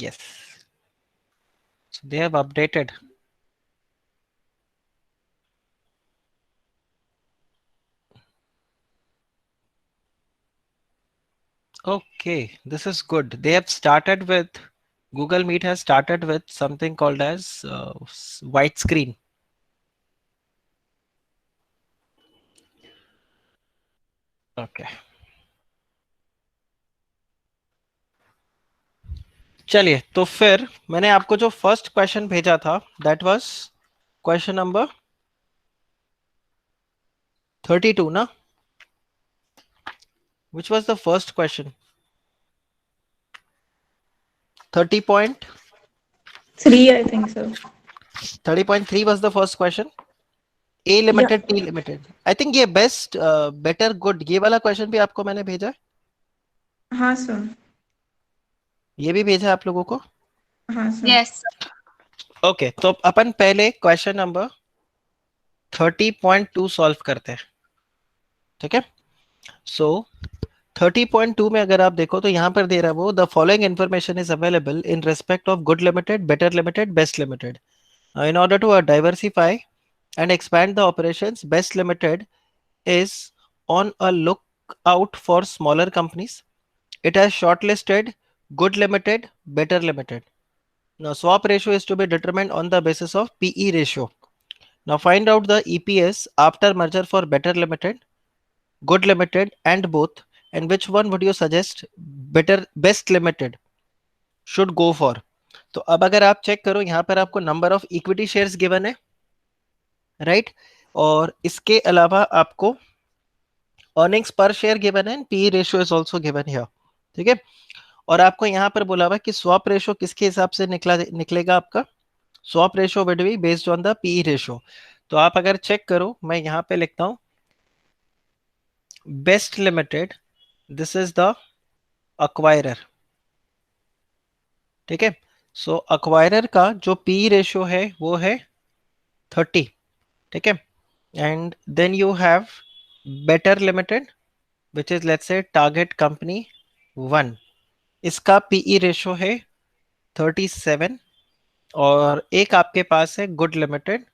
Yes. So they have updated. Okay, this is good. They have started with Google Meet has started with something called as white screen. Okay. चलिए तो फिर मैंने आपको जो first question भेजा था that was question number 32 ना. Which was the first question? 30 point 3, I think so. 30.3 was the first question. A Yeah. limited T limited. I think ये बेस्ट बेटर गुड ये वाला क्वेश्चन भी आपको मैंने भेजा है. हाँ सर. ये भी भेजा है आप लोगों को. हाँ सर. Yes. ओके तो अपन पहले क्वेश्चन नंबर 30.2 सॉल्व करते हैं. ठीक है. सो 30.2 में अगर आप देखो तो यहाँ पर दे रहा है वो the following information is available in respect of good limited, better limited, best limited. In order to diversify and expand the operations, Best Limited is on a lookout for smaller companies. It has shortlisted Good Limited, Better Limited. Now, swap ratio is to be determined on the basis of PE ratio. Now, find out the EPS after merger for Better Limited, Good Limited, and both. And which one would you suggest Best Limited should go for? तो अब अगर आप check करो यहाँ पर आपको number of equity shares given है, right. और इसके अलावा आपको अर्निंग्स पर शेयर गिवन है, P ratio is also given here. ठीक है. और आपको यहाँ पर बोला हुआ कि स्वैप रेशियो किसके हिसाब से निकलेगा आपका. Swap ratio will be based on the P ratio. तो आप अगर चेक करो मैं यहाँ पे लिखता हूं best limited, this is the acquirer. ठीक है. सो अक्वायरर का जो पी रेशियो है वो है 30. ठीक है. And then you have better limited which is let's say target company 1. इसका पीई रेशियो है 37. और एक आपके पास है good limited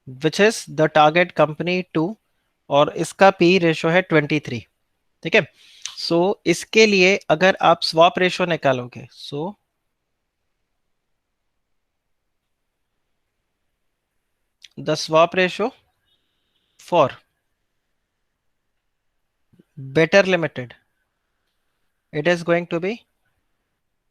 which is the target company 2 और इसका पीई रेशियो है 23. ठीक है. सो इसके लिए अगर आप स्वैप रेशियो निकालोगे so the swap ratio for better limited it is going to be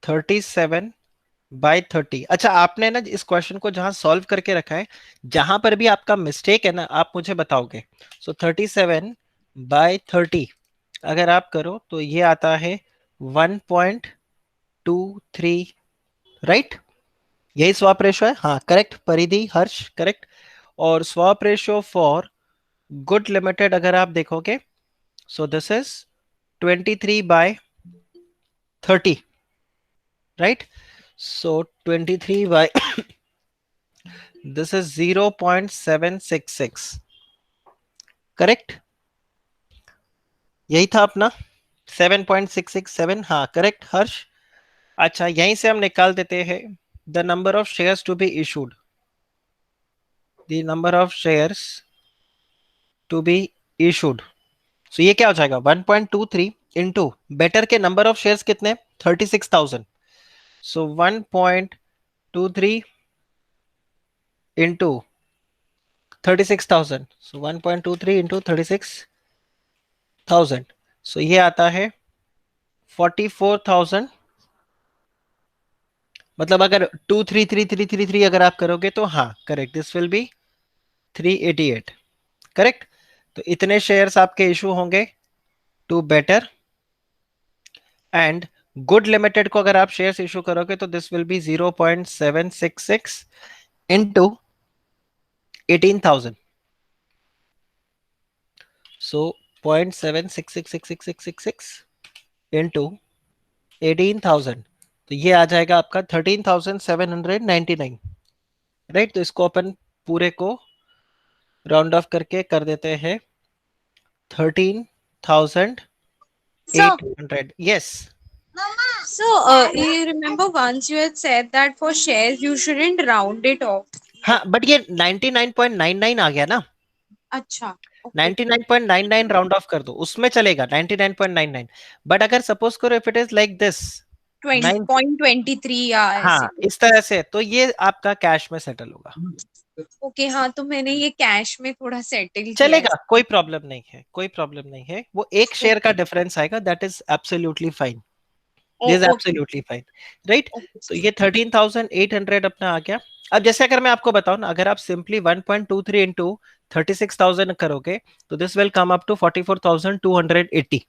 37/30. अच्छा आपने ना इस क्वेश्चन को जहां सॉल्व करके रखा है जहां पर भी आपका मिस्टेक है ना आप मुझे बताओगे. सो 37/30 अगर आप करो तो ये आता है 1.23, राइट. यही स्वैप रेशियो है. हाँ करेक्ट परिधि हर्ष करेक्ट. और swap ratio for good limited अगर आप देखोगे सो this is 23/30, right. So 23 by this is 0.766, correct. यही था अपना 7.667. हाँ करेक्ट हर्ष. अच्छा यहीं से हम निकाल देते हैं the number of shares to be issued. The number of shares to be issued. So ये क्या हो जाएगा 1.23 इंटू बेटर के नंबर ऑफ शेयर्स कितने 36,000. सो 1.23 into 36,000. So 1.23 into 36,000. So ये आता है 44,000. मतलब अगर 233,333 अगर आप करोगे तो हाँ correct this will be 388, correct. तो इतने शेयर्स आपके इशू होंगे to better. And good limited को अगर आप शेयर्स इशू करोगे तो this will be 0.766 into 18,000. So 0.7666666 into 18,000 तो ये आ जाएगा आपका 13,799, राइट. तो इसको अपन पूरे को राउंड ऑफ करके कर देते हैं 13,800. So, yes. So, you remember once you had said that for shares you shouldn't round it off. हाँ बट ये 99.99 आ गया ना, अच्छा, okay. 99.99 राउंड ऑफ कर दो, उसमें चलेगा 99.99। बट अगर सपोज करो if it is like this 9, 20.23 या ऐसे हाँ कुछ। इस तरह से, तो ये आपका कैश में सेटल होगा। ओके, हाँ, तो मैंने ये कैश में थोड़ा सेटल किया है। चलेगा, कोई प्रॉब्लम नहीं है, कोई प्रॉब्लम नहीं है, वो एक शेयर का डिफरेंस आएगा, that is absolutely fine, oh, this is okay. Absolutely fine, right. तो ये 13,800 अपना आ गया। अब जैसे अगर मैं आपको बताऊं ना, अगर आप सिंपली 1.23 इंटू 36,000 करोगे तो this will come up to 44,280।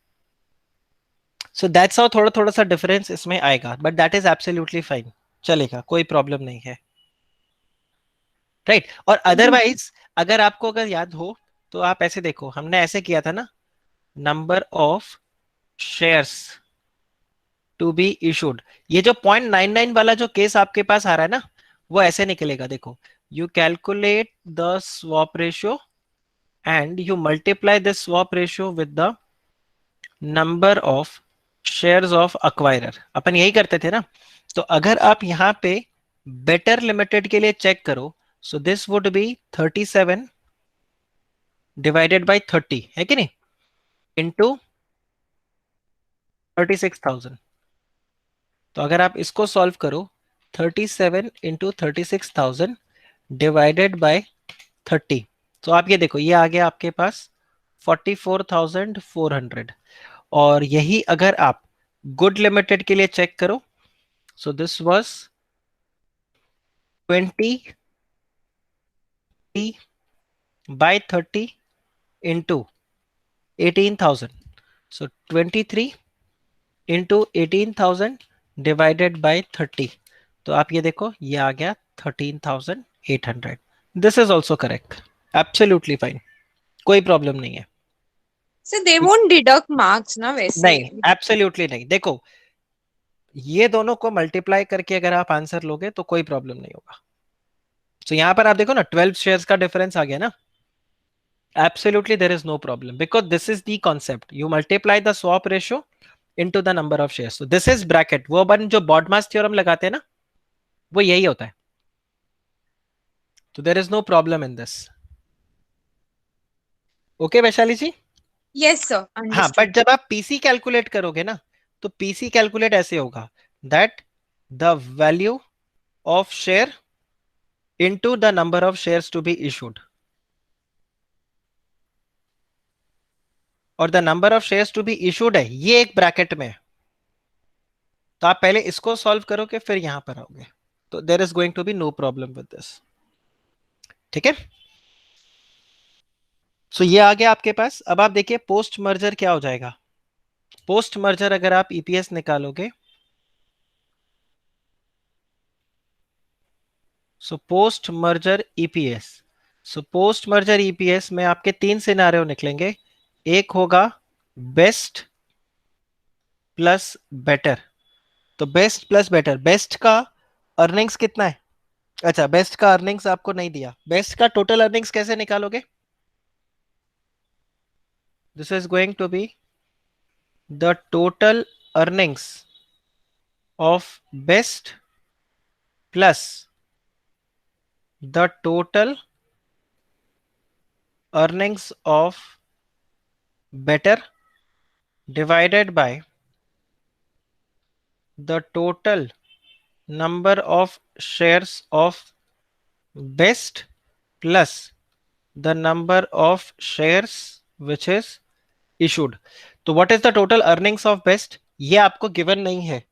So that's how थोड़ा थोड़ा सा डिफरेंस इसमें आएगा, but that is absolutely fine, चलेगा, कोई प्रॉब्लम नहीं है, राइट। और अदरवाइज अगर आपको अगर याद हो तो आप ऐसे देखो, हमने ऐसे किया था ना, number of shares to be issued, ये जो 0.99 वाला जो केस आपके पास आ रहा है ना, वो ऐसे निकलेगा, देखो, you calculate the swap ratio and you multiply this swap ratio with the number of shares of acquirer, अपन यही करते थे ना। तो अगर आप यहाँ पे बेटर लिमिटेड के लिए चेक करो, so this would be 37 divided by 30, है कि नहीं, इंटू 36,000। तो अगर आप इसको सॉल्व करो, 37 इंटू 36,000 डिवाइडेड बाय 30, तो आप ये देखो, ये आ गया आपके पास 44,400। और यही अगर आप गुड लिमिटेड के लिए चेक करो, so this was 20 by 30 into 18,000, so 23 into 18,000 divided by 30। तो आप ये देखो, ये आ गया 13,800। This is also correct, absolutely fine, कोई प्रॉब्लम नहीं है। So they won't deduct marks ना वैसे। नहीं, एब्सोल्युटली नहीं, देखो ये दोनों को मल्टीप्लाई करके अगर आप आंसर लोगे तो कोई प्रॉब्लम नहीं होगा। तो यहां पर आप देखो ना, 12 शेयर्स का डिफरेंस आ गया ना, absolutely there is no problem, because this is the concept, you multiply the swap ratio into the number of shares. So this is bracket, वो अपन जो बॉडमास थ्योरम लगाते हैं ना, वो यही होता है। तो there is no problem in this, okay Vaishali ji. Yes sir, हाँ understood. बट जब आप पीसी कैलकुलेट करोगे ना, तो पीसी कैलकुलेट ऐसे होगा, that the value of share into the number of shares to be issued, और the number of shares to be issued है ये एक ब्रैकेट में है। तो आप पहले इसको सॉल्व करोगे फिर यहां पर आओगे, तो there is going to be no problem with this, ठीक है। सो ये आ गया आपके पास। अब आप देखिए पोस्ट मर्जर क्या हो जाएगा। पोस्ट मर्जर अगर आप ईपीएस निकालोगे, सो पोस्ट मर्जर ईपीएस, सो पोस्ट मर्जर ईपीएस में आपके तीन सिनारियो निकलेंगे। एक होगा बेस्ट प्लस बेटर। तो बेस्ट प्लस बेटर, बेस्ट का अर्निंग्स कितना है, अच्छा बेस्ट का अर्निंग्स आपको नहीं दिया, बेस्ट का टोटल अर्निंग्स कैसे निकालोगे, this is going to be the total earnings of best plus the total earnings of better divided by the total number of shares of best plus the number of shares which is issued। तो what is the total earnings of best, ये आपको given नहीं है,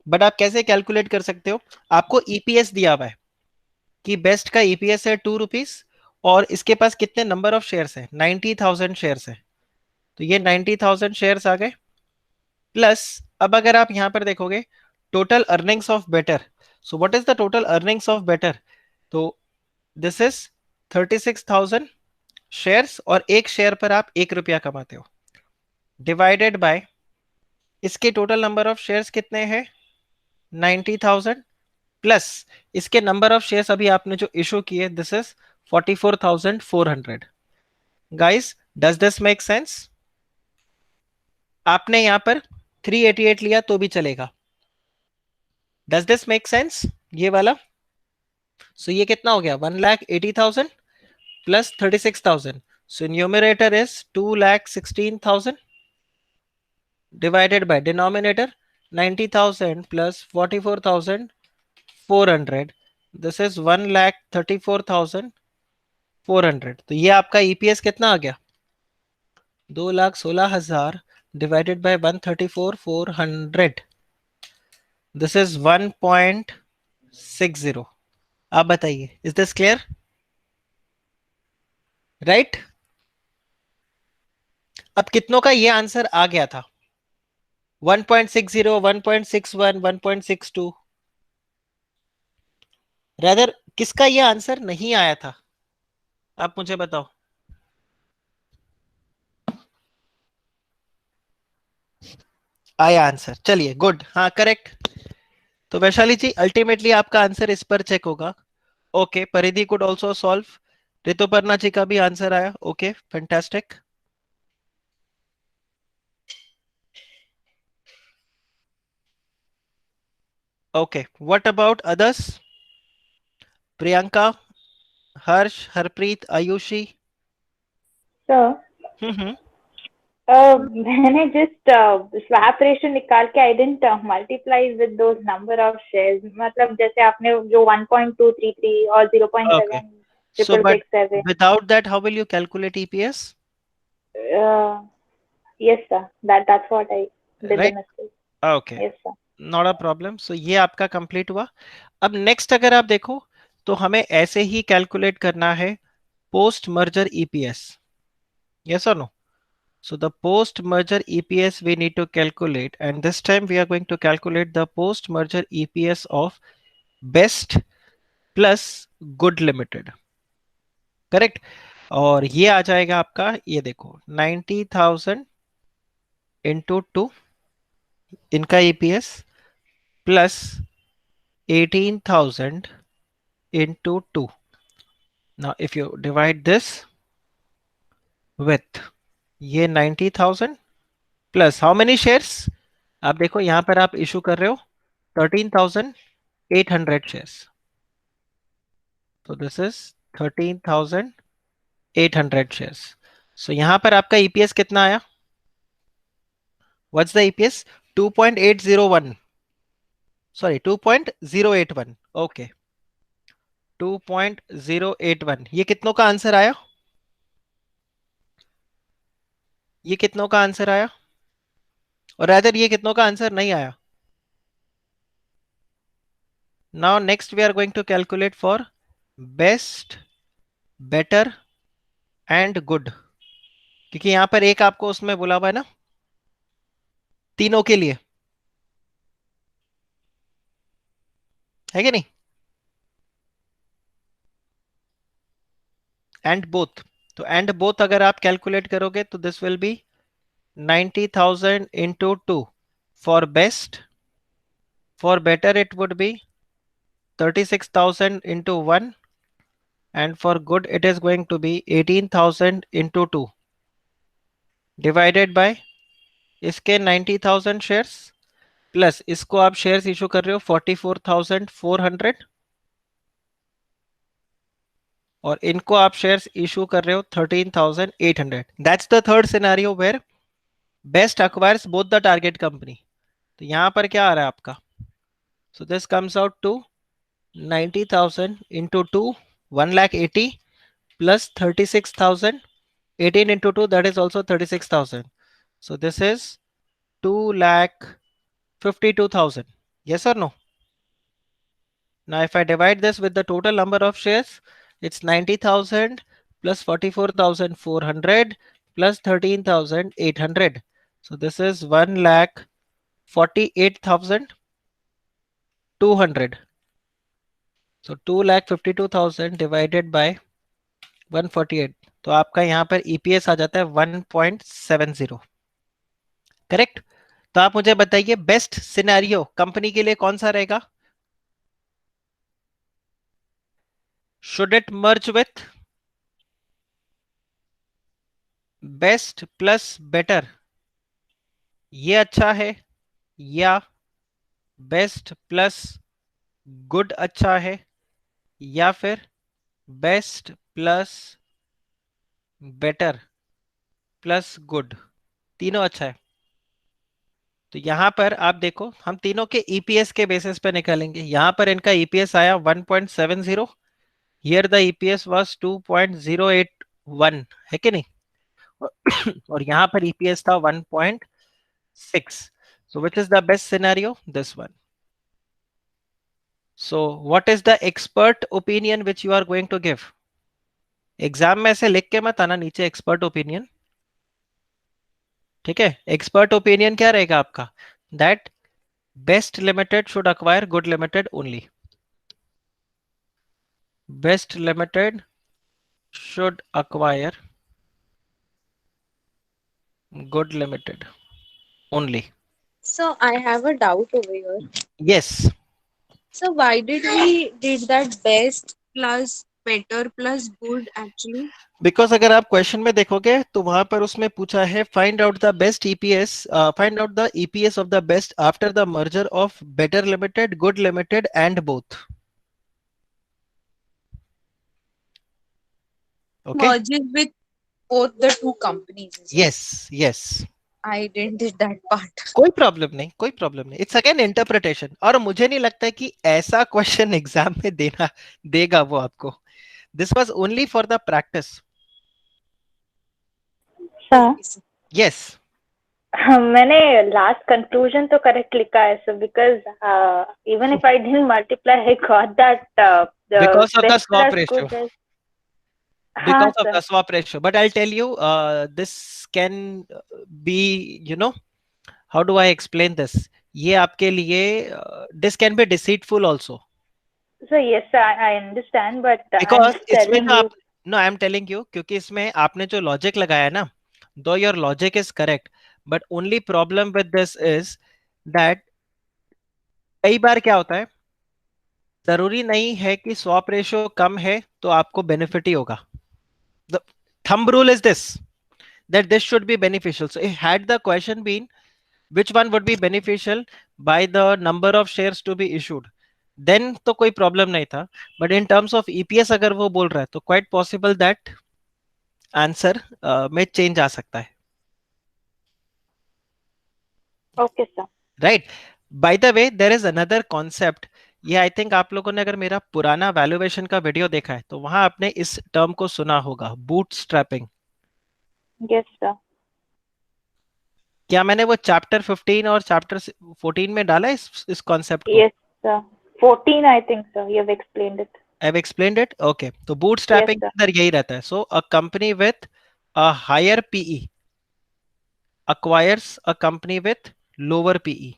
but आप कैसे calculate कर सकते हो, आपको ईपीएस दिया हुआ है कि बेस्ट का ईपीएस है 2 रुपीज, और इसके पास कितने नंबर ऑफ शेयर्स है, 90,000 शेयर्स है। तो ये 90,000 शेयर्स आ गए, प्लस अब अगर आप यहां पर देखोगे total earnings of better, so what is the total earnings of better, तो दिस इज 36,000 शेयर्स, और एक शेयर पर आप 1 रुपया कमाते हो, डिवाइडेड बाय इसके टोटल नंबर ऑफ शेयर्स कितने हैं 90,000, प्लस इसके नंबर ऑफ शेयर्स अभी आपने जो इशू किए, this is 44,400। Guys does this make sense, आपने यहां पर 388 लिया तो भी चलेगा. डज दिस मेक सेंस ये वाला? सो ये कितना हो गया? 1,80,000 plus 36,000. So numerator is 2,16,000 divided by denominator 90,000 plus 44,400. This is 1,34,400. तो ये आपका ईपीएस कितना आ गया? 2,16,000 divided by 134,400. This is 1.60. आप बताइए, इज दिस क्लियर? राइट? अब कितनों का ये आंसर आ गया था? 1.60, 1.61, 1.62. रादर किसका ये आंसर नहीं आया था? आप मुझे बताओ. आया आंसर, चलिए गुड. हाँ करेक्ट. तो वैशाली जी अल्टीमेटली आपका आंसर इस पर चेक होगा. Okay, Paridhi could also solve. Rituparna ji का भी आंसर आया. Okay fantastic. Okay, what about others? Priyanka, Harsh, Harpreet, Aayushi. Sir hmm. मैंने जस्ट स्वैप रेशियो निकाल के I didn't multiply with those number of shares. मतलब जैसे आपने जो 1.233 और Okay. 0.7 So, but 667. without that, how will you calculate EPS? Yes sir, that's what I did the Right? mistake. Okay. Yes sir. Not a problem. So, ये आपका complete हुआ. अब next अगर आप देखो तो हमें ऐसे ही कैलकुलेट करना है post merger EPS. Yes or no? So the post merger EPS we need to calculate, and this time we are going to calculate the post merger EPS of Best plus Good Limited. Correct. और ये आ जाएगा आपका, ये देखो 90,000 into 2 इनका EPS plus 18,000 into 2. Now if you divide this with ये 90,000 plus how many shares? आप देखो यहां पर आप इशू कर रहे हो 13,800 शेयर्स. तो दिस इज 13,800 शेयर्स. सो यहां पर आपका ईपीएस कितना आया? What's the EPS? 2.801. Sorry 2.081. Okay 2.081. ये कितनों का आंसर आया? ये कितनों का आंसर आया? और रादर ये कितनों का आंसर नहीं आया? Now next we are going to calculate for best, better and good. क्योंकि यहां पर एक आपको उसमें बोला हुआ है ना, तीनों के लिए है कि नहीं? And both. तो एंड बोथ अगर आप कैलकुलेट करोगे तो this will B 90,000 into 2 for best. For better it would be 36,000 into 1, and for good it is going to be 18,000 into 2 divided by इसके 90,000 शेयर्स प्लस इसको आप शेयर्स इशू कर रहे हो 44,400 और इनको आप शेयर्स इशू कर रहे हो 13,800. That's the third scenario where best acquires both the target company. तो यहां पर क्या आ रहा है आपका? So this comes out to 90,000 into 2, 1,80,000 plus 36,000. 18 into 2, that is also 36,000. So this is 2,52,000. Yes or no? Now if I divide this with the total number of shares, it's 90,000 plus 44,400 plus 13,800. So this is 1,48,200. So 2,52,000 divided by 148. तो आपका यहां पर EPS आ जाता है 1.70. Correct. तो आप मुझे बताइए बेस्ट सिनेरियो कंपनी के लिए कौन सा रहेगा? Should it merge with best plus better? ये अच्छा है या बेस्ट प्लस गुड अच्छा है, या फिर best plus better plus good, तीनों अच्छा है। तो यहां पर आप देखो हम तीनों के ईपीएस के बेसिस पे निकालेंगे। यहां पर इनका ईपीएस आया 1.70, हियर द ईपीएस वाज 2.081, है कि नहीं? और यहां पर ईपीएस था 1.6। So which is the best scenario? This one. So what is the expert opinion which you are going to give? Exam में ऐसे लिख के मत आना नीचे एक्सपर्ट ओपिनियन, ठीक है? एक्सपर्ट ओपिनियन क्या रहेगा आपका? That best limited should acquire good limited only. Best limited should acquire good limited only. So I have a doubt over here. Yes, So why did we did that best plus better plus good actually? because अगर आप question में देखोगे तो वहां पर उसमें पूछा है find out the best EPS, find out the EPS of the best after the merger of better limited, good limited and both. Okay, Merges with both the two companies. Is it? Yes yes, I didn't did that part. कोई problem नहीं, कोई problem नहीं, it's again interpretation. और मुझे नहीं लगता है कि ऐसा क्वेश्चन एग्जाम में देना देगा वो आपको। This was only for the practice. Sir yes, मैंने लास्ट कंक्लूजन तो करेक्ट लिखा है sir, because even if I didn't multiply I got that because of the best swap plus ratio. Good is. हाँ Because of sir, the swap ratio, but I'll tell you, this can be, you know, how do I explain this? ये आपके लिए this can be deceitful also, sir yes I understand, but I am because just इसमें telling जो you. आप, no I am telling you, क्योंकि इसमें आपने जो लॉजिक लगाया है ना, though your logic is correct, but only problem with this is that कई बार क्या होता है, जरूरी नहीं है कि स्वैप रेशियो कम है तो आपको बेनिफिट ही होगा। The thumb rule is this, that this should be beneficial. So had the question been which one would be beneficial by the number of shares to be issued, then तो कोई problem नहीं था। But in terms of EPS अगर वो बोल रहा है तो क्वाइट पॉसिबल दैट आंसर में चेंज आ सकता है। Okay sir. Right, by the way there is another concept, ये आई थिंक आप लोगों ने अगर मेरा पुराना वैल्यूएशन का वीडियो देखा है तो वहां आपने इस टर्म को सुना होगा, बूटस्ट्रैपिंग। Yes sir. क्या मैंने वो चैप्टर 15 और चैप्टर 14 में डाला है इस कॉन्सेप्ट को? Yes, sir. 14, I think, sir. You have explained it. I've explained it. Okay. तो bootstrapping के Yes, अंदर यही रहता है. So a company with a higher PE acquires a company with lower PE,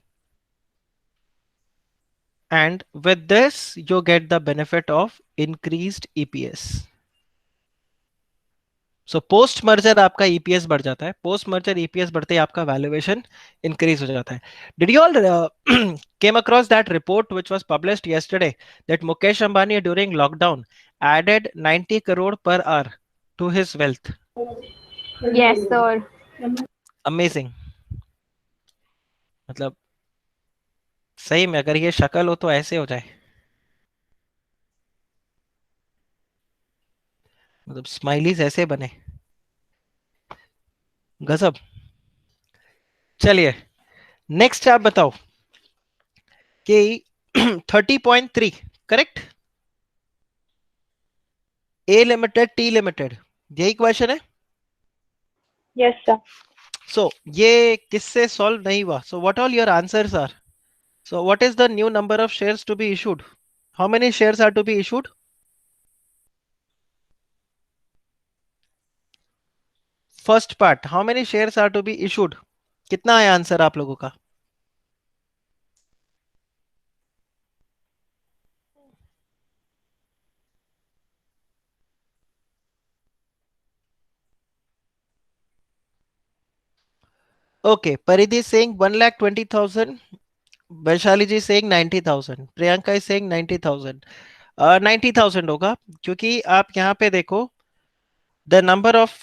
and with this you get the benefit of increased EPS. So post merger आपका EPS बढ़ जाता है, पोस्ट मर्जर ईपीएस बढ़ते ही आपका वैल्यूएशन इंक्रीज हो जाता है। Did you all came across that report which was published yesterday that Mukesh Ambani during lockdown added 90 crore per hour to his wealth? Yes, sir. Amazing. मतलब सही में अगर ये शक्ल हो तो ऐसे हो जाए, मतलब स्माइलीज ऐसे बने, गजब। चलिए नेक्स्ट आप बताओ कि 30.3 correct, A limited T limited, यही क्वेश्चन है। yes, sir. सो ये किससे सॉल्व नहीं हुआ? So what all your answers are? So what is the new number of shares to be issued? How many shares are to be issued? First part, how many shares are to be issued? कितना है answer आप लोगों का? Okay, Paridhi is saying 1,20,000. Vaishali ji saying 90,000. Priyanka is saying 90,000. 90,000 होगा, क्योंकि आप यहाँ पे देखो the number of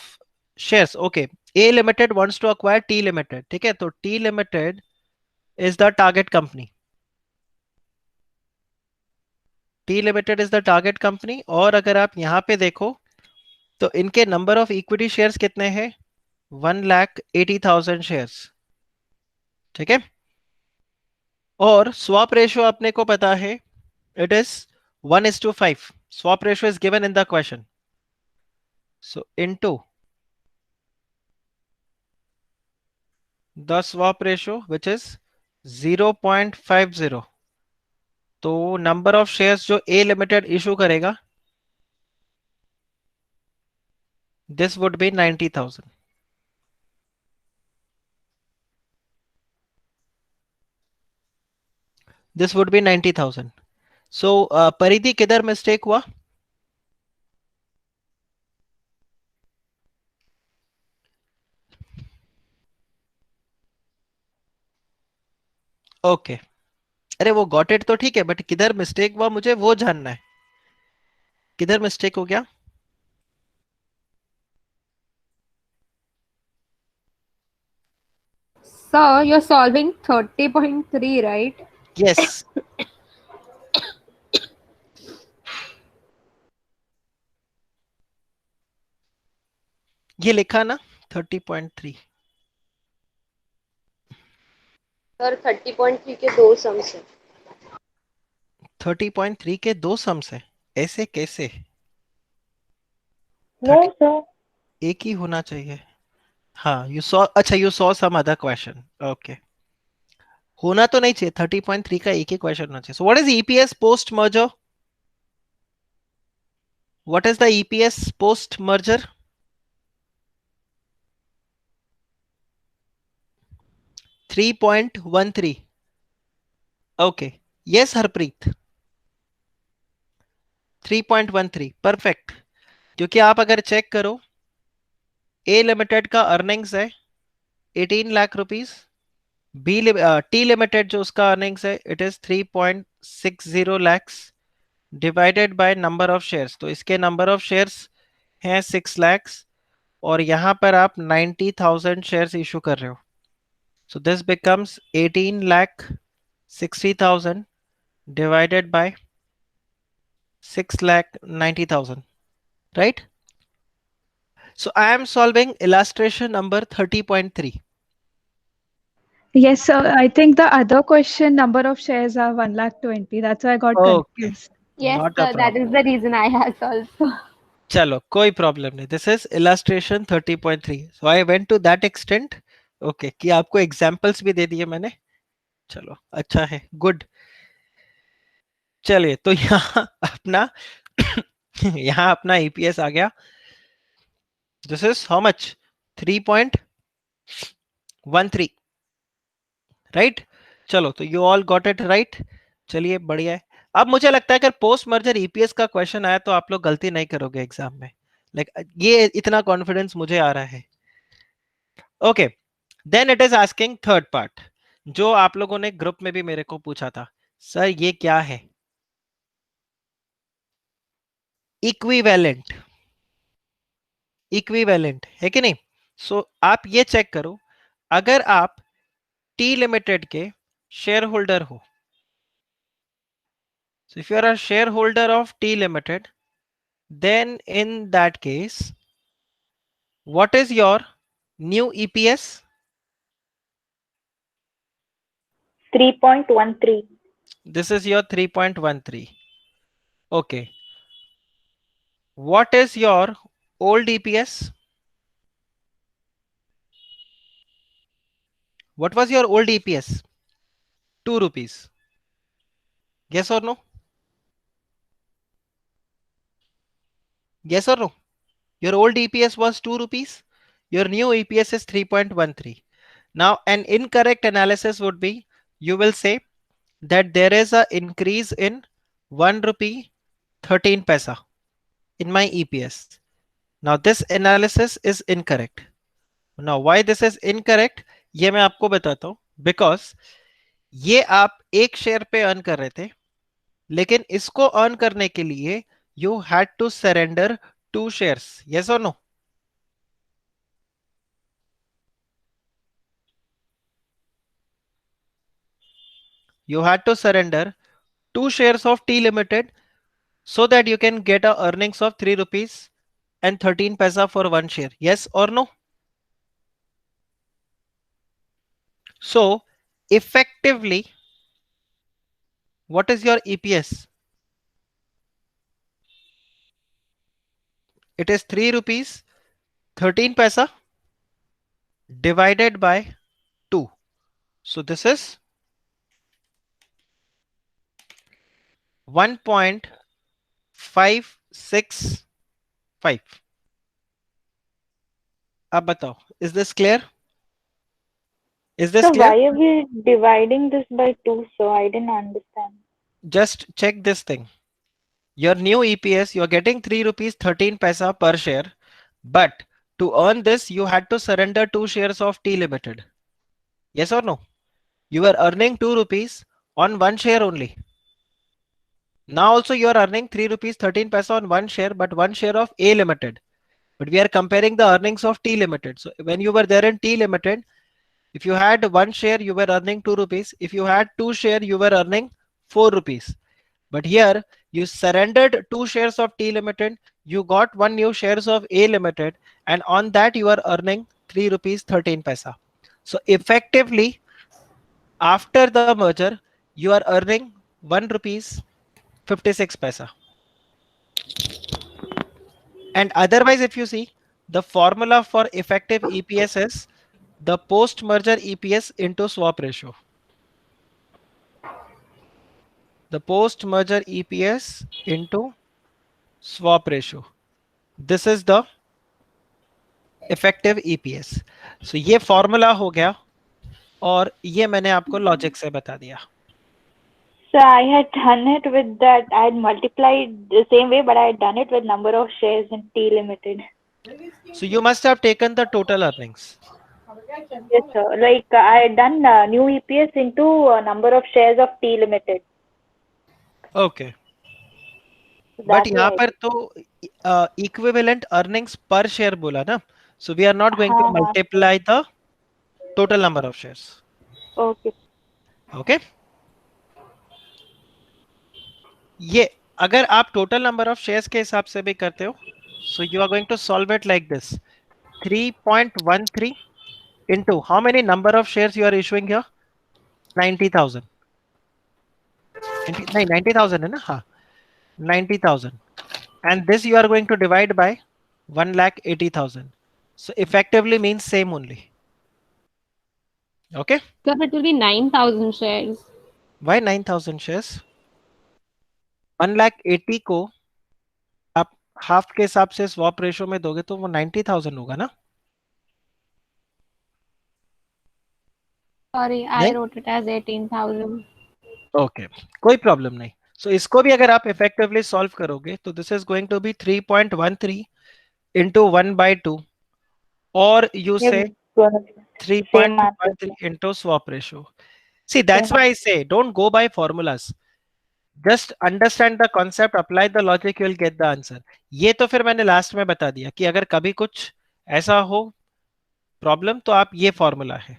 shares. Okay, A Limited wants to acquire T Limited. ठीक है, तो T Limited is the target company. T Limited is the target company. और अगर आप यहाँ पे देखो तो इनके नंबर ऑफ इक्विटी शेयर्स कितने हैं? 1,80,000 शेयर्स. ठीक है. और स्वैप रेशियो अपने को पता है, it is 1:5. Swap ratio is given in the question. So into the swap ratio, which is 0.50. तो नंबर ऑफ शेयर्स जो ए लिमिटेड इशू करेगा, this would be 90,000. This would be 90,000. सो परिधि किधर मिस्टेक हुआ? ओके. अरे वो गॉट इट तो ठीक है, बट किधर मिस्टेक हुआ मुझे वो जानना है. किधर मिस्टेक हो गया? Sir, you're solving 30.3, right? Yes. ये लिखा ना 30.3. सर 30.3 के दो सम्स है. 30.3 के दो सम्स है. ऐसे कैसे? No sir. एक ही होना चाहिए. हाँ, यू सॉ, अच्छा you saw some other question. Okay. होना तो नहीं चाहिए. 30.3 का एक ही क्वेश्चन होना चाहिए. सो what is EPS post merger? What is the EPS post merger? 3.13. Okay. Yes Harpreet. 3.13 perfect. क्योंकि आप अगर चेक करो, ए लिमिटेड का अर्निंग्स है 18 लाख रुपीस. टी लिमिटेड जो उसका अर्निंग्स है it is 3.60 lakhs divided by number of shares. तो इसके नंबर ऑफ शेयर्स हैं 6 लैक्स और यहां पर आप 90,000 शेयर्स इशू कर रहे हो. So this becomes 18,60,000 divided by 6,90,000, right? So I am solving illustration number 30.3. Yes, sir. I think the other question number of shares are 1,20,000. That's why I got Okay. confused. Yes, Not a sir. That is problem. the reason I asked also. चलो कोई problem नहीं. This is illustration 30.3. So I went to that extent. Okay, कि आपको examples भी दे दिए मैंने. चलो अच्छा है, गुड. चलिए तो यहाँ अपना यहाँ अपना ईपीएस आ गया. This is how much? 3.13, right? चलो तो you all got it right. चलिए बढ़िया है. अब मुझे लगता है अगर पोस्ट मर्जर ईपीएस का क्वेश्चन आया तो आप लोग गलती नहीं करोगे एग्जाम में. लाइक ये इतना कॉन्फिडेंस मुझे आ रहा है. Okay. Then it is asking third part, जो आप लोगों ने ग्रुप में भी मेरे को पूछा था, सर ये क्या है? इक्विवेलेंट. इक्विवेलेंट है कि नहीं? सो आप ये चेक करो, अगर आप टी लिमिटेड के शेयर होल्डर हो, so if you are a shareholder of T Limited, then in that case what is your new EPS? 3.13. This is your 3.13. Okay. What is your old EPS? What was your old EPS? 2 rupees. Yes or no? Yes or no? Your old EPS was 2 rupees. Your new EPS is 3.13. Now an incorrect analysis would be, you will say that there is a increase in 1 rupee 13 paisa in my EPS. Now this analysis is incorrect. Now why this is incorrect, ये मैं आपको बताता हूं. Because ये आप एक share पे earn कर रहे थे, लेकिन इसको अर्न करने के लिए you had to surrender 2 shares. Yes or no? you had to surrender 2 shares of T Limited so that you can get a earnings of 3 rupees and 13 paisa for 1 share. Yes or no? So effectively, what is your EPS? It is 3 rupees 13 paisa divided by 2. So this is 1.565. अब बताओ, is this clear? Is this So clear? why are we dividing this by 2? So I didn't understand. Just check this thing. Your new EPS, you're getting 3 rupees 13 paisa per share, but to earn this, you had to surrender 2 shares of T Limited. Yes or no? You were earning 2 rupees on 1 share only. Now also you are earning 3 rupees 13 paisa on 1 share, but 1 share of A Limited. But we are comparing the earnings of T Limited. So when you were there in T Limited, if you had 1 share, you were earning 2 rupees. If you had 2 share, you were earning 4 rupees. But here you surrendered 2 shares of T Limited, you got 1 new shares of A Limited, and on that you are earning 3 rupees 13 paisa. So effectively, after the merger, you are earning 1 rupees 56 paisa. And otherwise, if you see, the formula for effective EPS is the post merger EPS into swap ratio. The post merger EPS into swap ratio. This is the effective EPS. So ये formula हो गया और ये मैंने आपको logic से बता दिया. So I had done it with that. I had multiplied the same way, but I had done it with number of shares in T Limited. So you must have taken the total earnings. Yes, sir. Like I had done new EPS into number of shares of T Limited. Okay. So But that way यहाँ I पर did. तो equivalent earnings per share बोला ना. So we are not going to हाँ, हाँ. multiply the total number of shares. Okay. Okay. ये अगर आप total number of shares के हिसाब से भी करते हो, so you are going to solve it like this. 3.13 into how many number of shares you are issuing here? 90,000. 90,000 है ना? हाँ, 90,000. And this you are going to divide by 1,80,000. So effectively means same only. Okay. Sir, it will be 9,000 shares. Why 9,000 shares? 1,80,000 को आप half के हिसाब से swap ratio में दोगे तो वो 90,000 होगा ना? Sorry, I नहीं? wrote it as 18,000. ओके, कोई प्रॉब्लम नहीं. सो इसको भी अगर आप इफेक्टिवली सॉल्व करोगे तो this is going to be 3.13 into 1 by 2, or you Yeah, say gonna be same answer. 3.13 into swap ratio. See, that's why I say don't go by formulas. Just understand the concept, apply the logic, you will get the answer. ये तो फिर मैंने last में बता दिया कि अगर कभी कुछ ऐसा हो प्रॉब्लम तो आप ये फॉर्मूला है.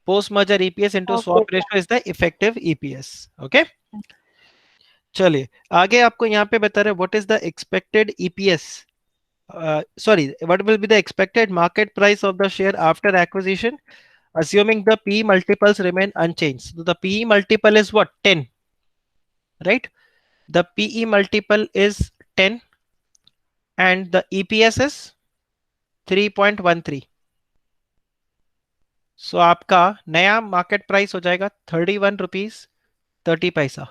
Post merger EPS into Okay, swap sir. Ratio is the effective EPS. Okay, चलिए आगे आपको यहाँ पे बता रहे what is the expected EPS. Sorry, what will be the expected market price of the share after acquisition, assuming the P multiples remain unchanged. So the PE multiple is what? 10, right? The PE multiple is 10 and the EPS is 3.13. So आपका नया market price हो जाएगा 31 rupees 30 paisa.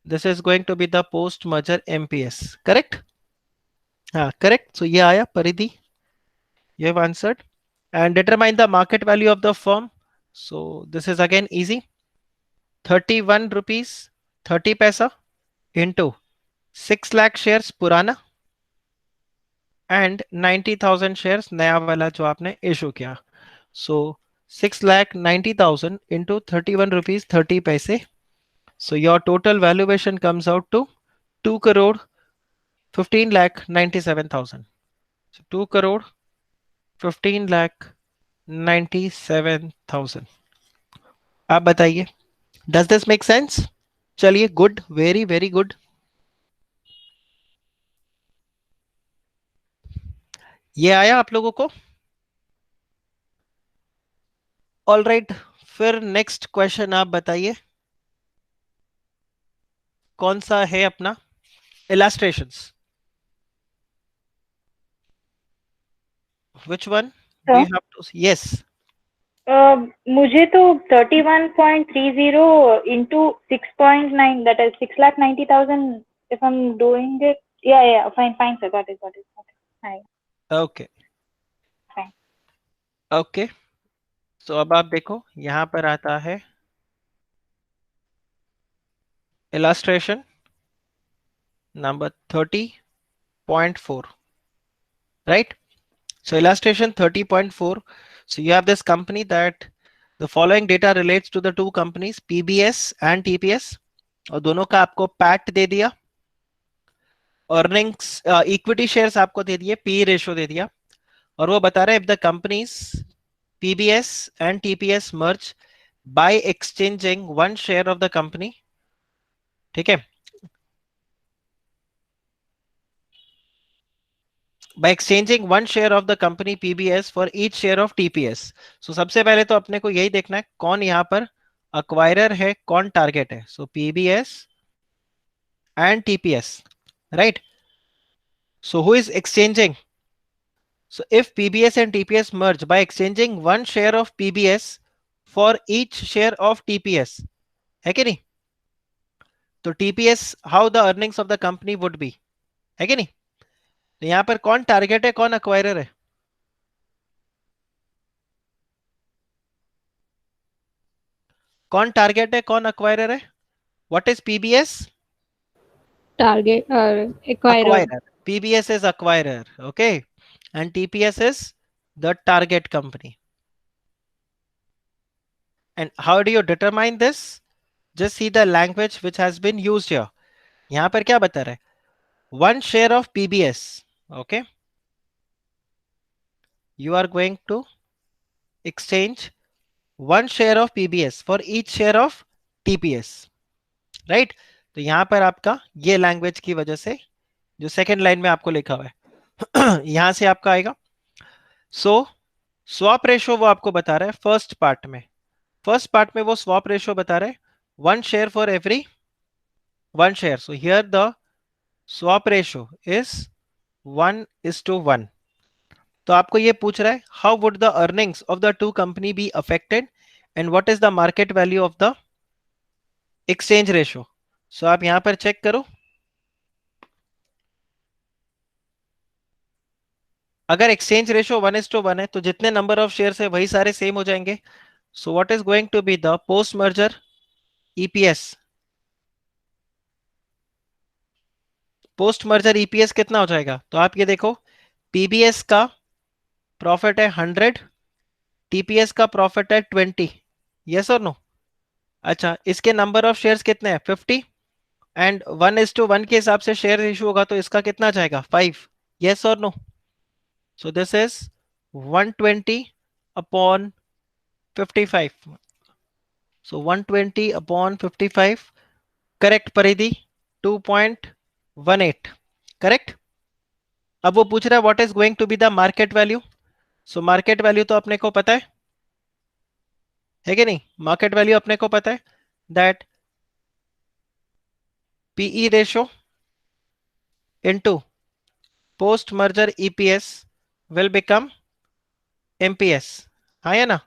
This is going to be the post merger MPS. Correct? हाँ, correct. So ये आया परिधि. You have answered. And determine the market value of the firm. So this is again easy. 31 rupees 30 paisa into 6 lakh shares पुराना and 90,000 shares नया वाला जो आपने issue किया. So 6,90,000 into 31 rupees 30 paise. So your total valuation comes out to 2 crore 15 lakh 97,000. So 2 crore 15 lakh 97,000. आप बताइए does this make sense? चलिए, good, very very good. ये आया आप लोगों को? ऑल राइट, फिर नेक्स्ट क्वेश्चन आप बताइए, कौन सा है अपना? illustrations. Which one do you Sir? have to? Yes. मुझे तो 31.30 into 6.9, that is 6,90,000, if I'm doing it. Yeah, fine, sir, got it. Fine. Okay. Fine. Okay. So अब आप देखो, यहां पर आता है illustration number 30.4, right? So illustration 30.4. So you have this company that the following data relates to the two companies PBS and TPS, और दोनों का आपको पैट दे दिया, अर्निंग्स इक्विटी शेयर्स आपको दे दिए, पी रेशियो दे दिया, और वो बता रहे हैं if the companies PBS and TPS merge by exchanging one share of the company, ठीक है, by exchanging one share of the company PBS for each share of TPS. So सबसे पहले तो अपने को यही देखना है कौन यहाँ पर acquirer है, कौन टारगेट है. So PBS and TPS, right? So who is exchanging? So if PBS and TPS merge by exchanging one share of PBS for each share of TPS, है कि नहीं? तो TPS how the earnings of the company would be, है कि नहीं? तो यहाँ पर कौन टारगेट है, कौन अक्वायरर है? कौन टारगेट है, कौन अक्वायरर है? What is PBS? Target acquirer. Acquirer. PBS is acquirer, okay, and TPS is the target company. And how do you determine this? Just see the language which has been used here. यहाँ पर क्या बता रहा है? One share of PBS, okay, you are going to exchange one share of PBS for each share of TPS, right? तो यहाँ पर आपका ये लैंग्वेज की वजह से जो सेकेंड लाइन में आपको लिखा हुआ है यहां से आपका आएगा. सो स्वैप रेशो वो आपको बता रहा है फर्स्ट पार्ट में वो स्वैप रेशो बता रहा है 1 share for every 1 share. So here the swap ratio is 1:1. तो आपको ये पूछ रहा है how would the earnings of the two company be affected and what is the market value of the exchange ratio. So आप यहां पर check करो, अगर एक्सचेंज रेशो 1:1 है तो जितने नंबर ऑफ शेयर्स है वही सारे सेम हो जाएंगे. So what is going to be the post merger EPS? Post merger EPS कितना हो जाएगा? तो आप ये देखो, पीबीएस का प्रॉफिट है 100, टीपीएस का प्रॉफिट है 20. यस और नो? अच्छा, इसके नंबर ऑफ शेयर्स कितने हैं? 50, एंड 1:1 के हिसाब से शेयर इशू होगा तो इसका कितना जाएगा? 5. यस और no? So this is 120 upon 55. So 120 upon 55. Correct परिधि 2.18. Correct. अब वो पूछ रहा है what is going to be the market value. So market value तो अपने को पता है कि नहीं? Market value अपने को पता है that PE ratio into post merger EPS will become MPS. हाँ या ना?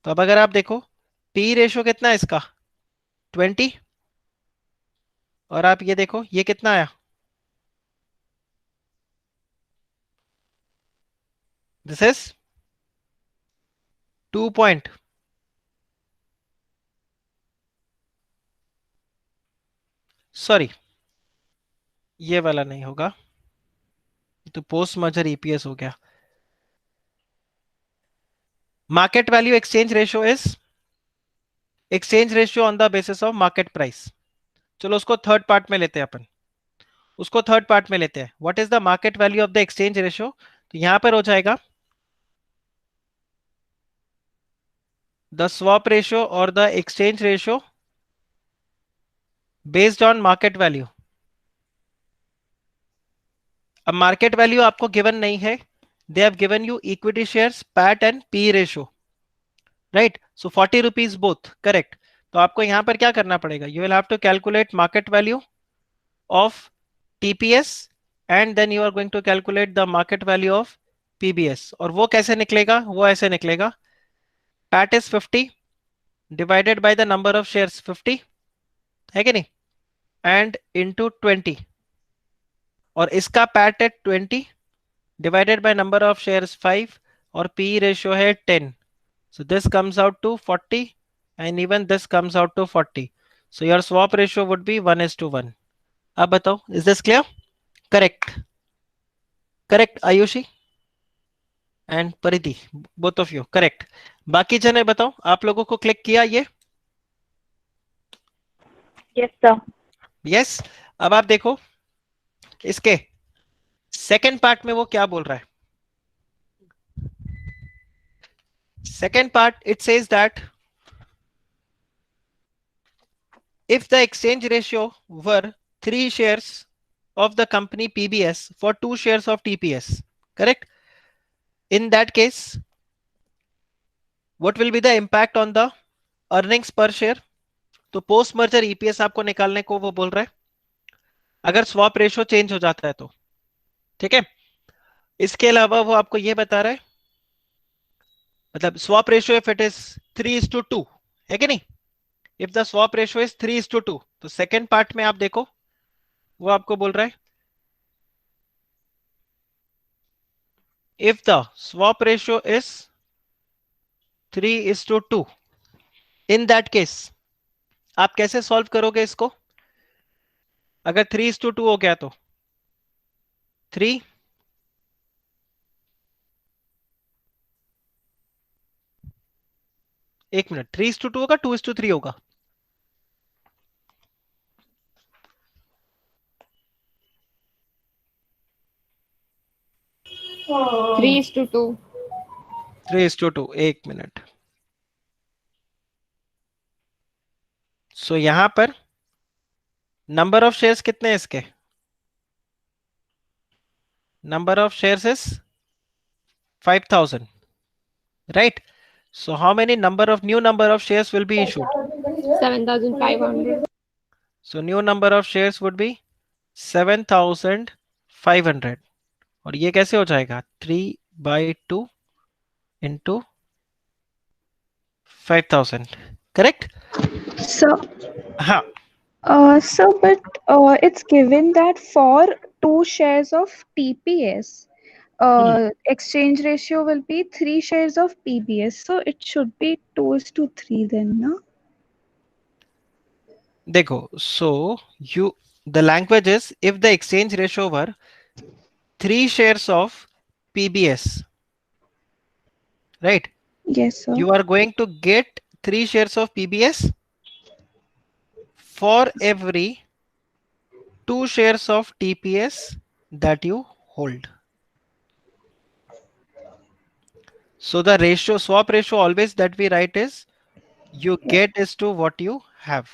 तो अब अगर आप देखो PE रेशियो कितना है इसका? 20, और आप ये देखो ये कितना आया? दिस इज 2 पॉइंट, सॉरी ये वाला नहीं होगा, तो पोस्ट मर्जर ईपीएस हो गया. Market value exchange ratio is exchange ratio on the basis of market price. चलो उसको थर्ड पार्ट में लेते हैं अपन, उसको थर्ड पार्ट में लेते हैं. What is the market value of the exchange ratio? तो यहां पर हो जाएगा द स्वैप रेशियो और the exchange ratio based on market value. अब मार्केट वैल्यू आपको गिवन नहीं है, they have given you equity shares, PAT and P ratio, right? So 40 rupees both, correct. तो आपको यहां पर क्या करना पड़ेगा, you will have to calculate market value of TPS and then you are going to calculate the market value of PBS। और वो कैसे निकलेगा, वो ऐसे निकलेगा, PAT is 50 divided by the number of shares 50, है कि नहीं, and into 20, और इसका PAT है 20 divided by number of shares 5 और P ratio है 10, so this comes out to 40 and even this comes out to 40, so your swap ratio would be 1:1। अब बताओ, is this clear? Correct, correct Ayushi and परिधि, both of you correct. बाकी जने बताओ, आप लोगों को क्लिक किया ये? Yes sir. यस। अब आप देखो इसके सेकंड पार्ट में वो क्या बोल रहा है। Second part it says that if the exchange ratio were 3 shares of the company PBS for 2 shares of TPS, correct? In that case, what will be the impact on the earnings per share? तो post merger EPS आपको निकालने को वो बोल रहा है, अगर swap ratio change हो जाता है तो, ठीक है। इसके अलावा वो आपको ये बता रहा है, मतलब swap ratio if it is 3:2, है कि नहीं, if the swap ratio is 3:2, तो सेकेंड पार्ट में आप देखो वो आपको बोल रहा है if the swap ratio is 3:2, in that case आप कैसे सॉल्व करोगे इसको, अगर 3:2 हो गया तो 3 एक मिनट, 3:2 होगा, 2:3 होगा? 3:2. 3:2, एक मिनट। सो यहां पर नंबर ऑफ शेयर्स कितने हैं इसके, number of shares is 5,000, right? So how many new number of shares will be issued? 7,500. So new number of shares would be 7,500, और ये कैसे हो जाएगा, 3/2 into 5,000, correct? So, हाँ, but it's given that for 2 shares of TPS, exchange ratio will be 3 shares of PBS. So it should be 2:3 then, no? देखो, so the language is if the exchange ratio were 3 shares of PBS, right? Yes, sir. You are going to get 3 shares of PBS for every 2 shares of TPS that you hold. So the ratio, swap ratio always that we write is you get is to what you have.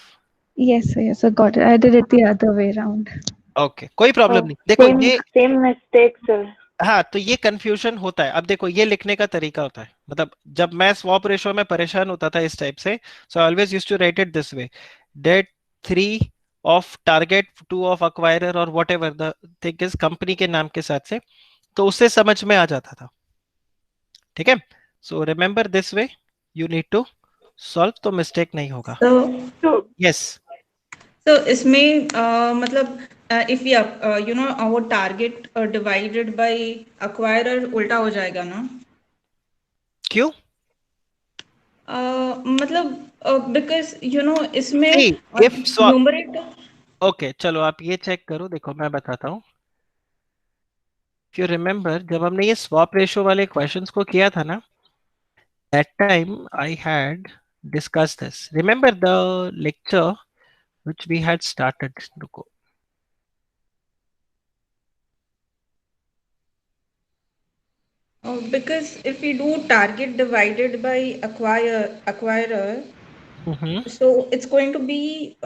Yes, sir. Yes, sir. Got it. I did it the other way around. Okay, कोई problem नहीं। देखो ये same mistake sir. हाँ, तो ये confusion होता है। अब देखो ये लिखने का तरीका होता है, मतलब जब मैं स्वैप रेशियो में परेशान होता था इस टाइप से, so I always used to write it this way, that 3 of target, 2 of acquirer और whatever the thing is company के नाम के साथ से, तो उससे समझ में आ जाता था, ठीक है। So remember this way you need to solve, तो मिस्टेक नहीं होगा। यस, तो इसमें मतलब if you know our target divided by acquirer उल्टा हो जाएगा ना? क्यों? मतलब बिकॉज यू नो इसमें if न्यूमरेटर। ओके, चलो आप ये चेक करो, देखो मैं बताता हूँ। If you remember, जब हमने ये स्वैप रेशियो वाले क्वेश्चंस को किया था ना, that time I had discussed this. Remember the lecture which we had started? रुको, Because if we do target divided by acquirer, hmm, so it's going to be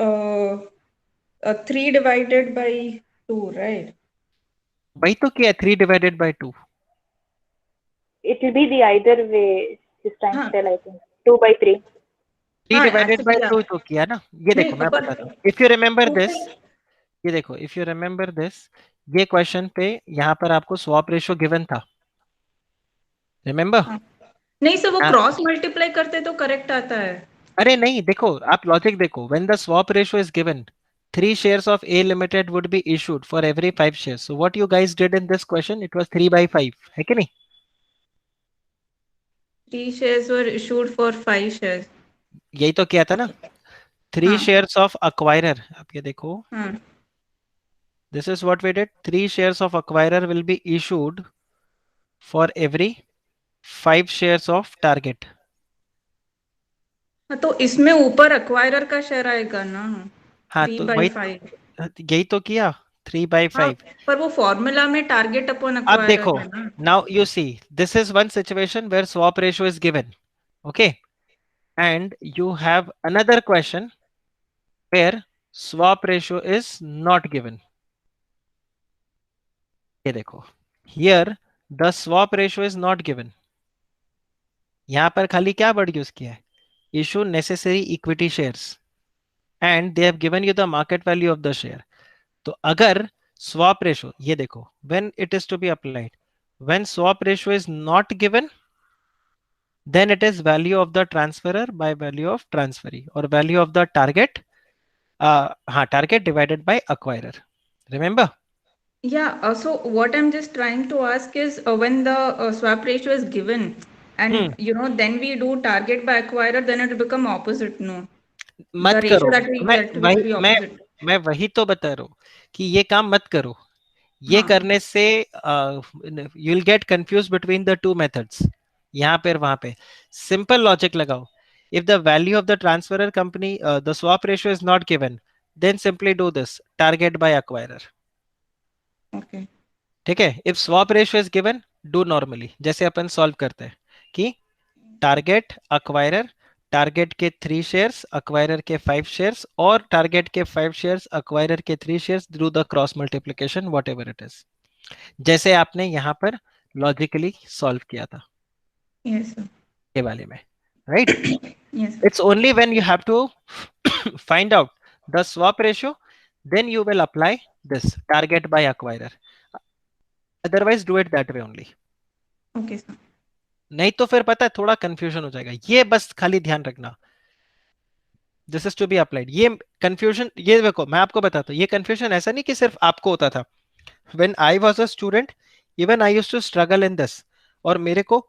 3 divided by 2, right? वही तो किया 3 divided by 2. It will be the either way this time हाँ still, I think. 2 by 3. 3 हाँ divided by actually 2 तो किया ना. ये नहीं देखो मैं पर बताता हूँ. इफ यू रिमेम्बर 2 दिस, ये देखो इफ यू रिमेम्बर दिस, ये क्वेश्चन पे यहाँ पर आपको स्वैप रेशियो गिवन था. रिमेम्बर? हाँ, नहीं सर वो क्रॉस मल्टीप्लाई करते तो करेक्ट आता है. अरे नहीं, देखो आप लॉजिक देखो. When the swap ratio is given, 3 shares of A Limited would be issued for every 5 shares. So what you guys did in this question, it was 3 by 5, है कि नहीं? 3 shares were issued for 5 shares. यही तो किया था ना. 3 हाँ shares of acquirer, आप ये देखो. हाँ This is what we did. 3 shares of acquirer will be issued for every 5 shares of target. हाँ, तो इसमें ऊपर एक्वायरर का शेयर आएगा ना. हाँ 3 तो by वही 5. यही तो किया 3 by हाँ 5. पर वो फॉर्मूला में टारगेट अपॉन अब एक्वायरर देखो, है ना. now you see, this is one situation where swap ratio is given. Okay, and you have another question where swap ratio is not given. ये देखो, here the swap ratio is not given. यहां पर खाली क्या word use किया है? issue necessary equity shares and they have given you the market value of the share. तो अगर swap ratio, ये देखो, when it is to be applied, when swap ratio is not given, then it is value of the transferor by value of transferee or value of the target, target divided by acquirer. Remember? Yeah, so what I'm just trying to ask is when the swap ratio is given and then we do target by acquirer, then it will become opposite, no? The मत ratio करो. that we मैं get will वही be मैं opposite. मैं वही तो बता रहा हूँ कि ये काम मत करो. ये हाँ करने से you will get confuse between the two methods. यहाँ पे वहां पे सिंपल लॉजिक लगाओ. If the value of the transferor company, the swap ratio is not given, then simply do this target by acquirer. okay. ठीक है. If swap ratio is given, do normally जैसे अपन solve करते हैं कि target acquirer, target के 3 shares, acquirer के 5 shares, और टारगेट के 5 शेयर्स, अक्वायरर के 3 shares, through the cross multiplication what ever it is, जैसे आपने यहां पर लॉजिकली सॉल्व किया था Yes, sir. ये वाले में. Right? Yes, sir. It's only when you have to find out the swap ratio, then you will apply this target by acquirer. Otherwise do it that way only. Okay, sir. नहीं तो फिर पता है थोड़ा confusion हो जाएगा. ये बस खाली ध्यान रखना, this is to be applied. ये कंफ्यूजन, ये देखो मैं आपको बताता हूँ, ये कंफ्यूजन ऐसा नहीं कि सिर्फ आपको होता था. When I was a student, even I used to struggle in this. और मेरे को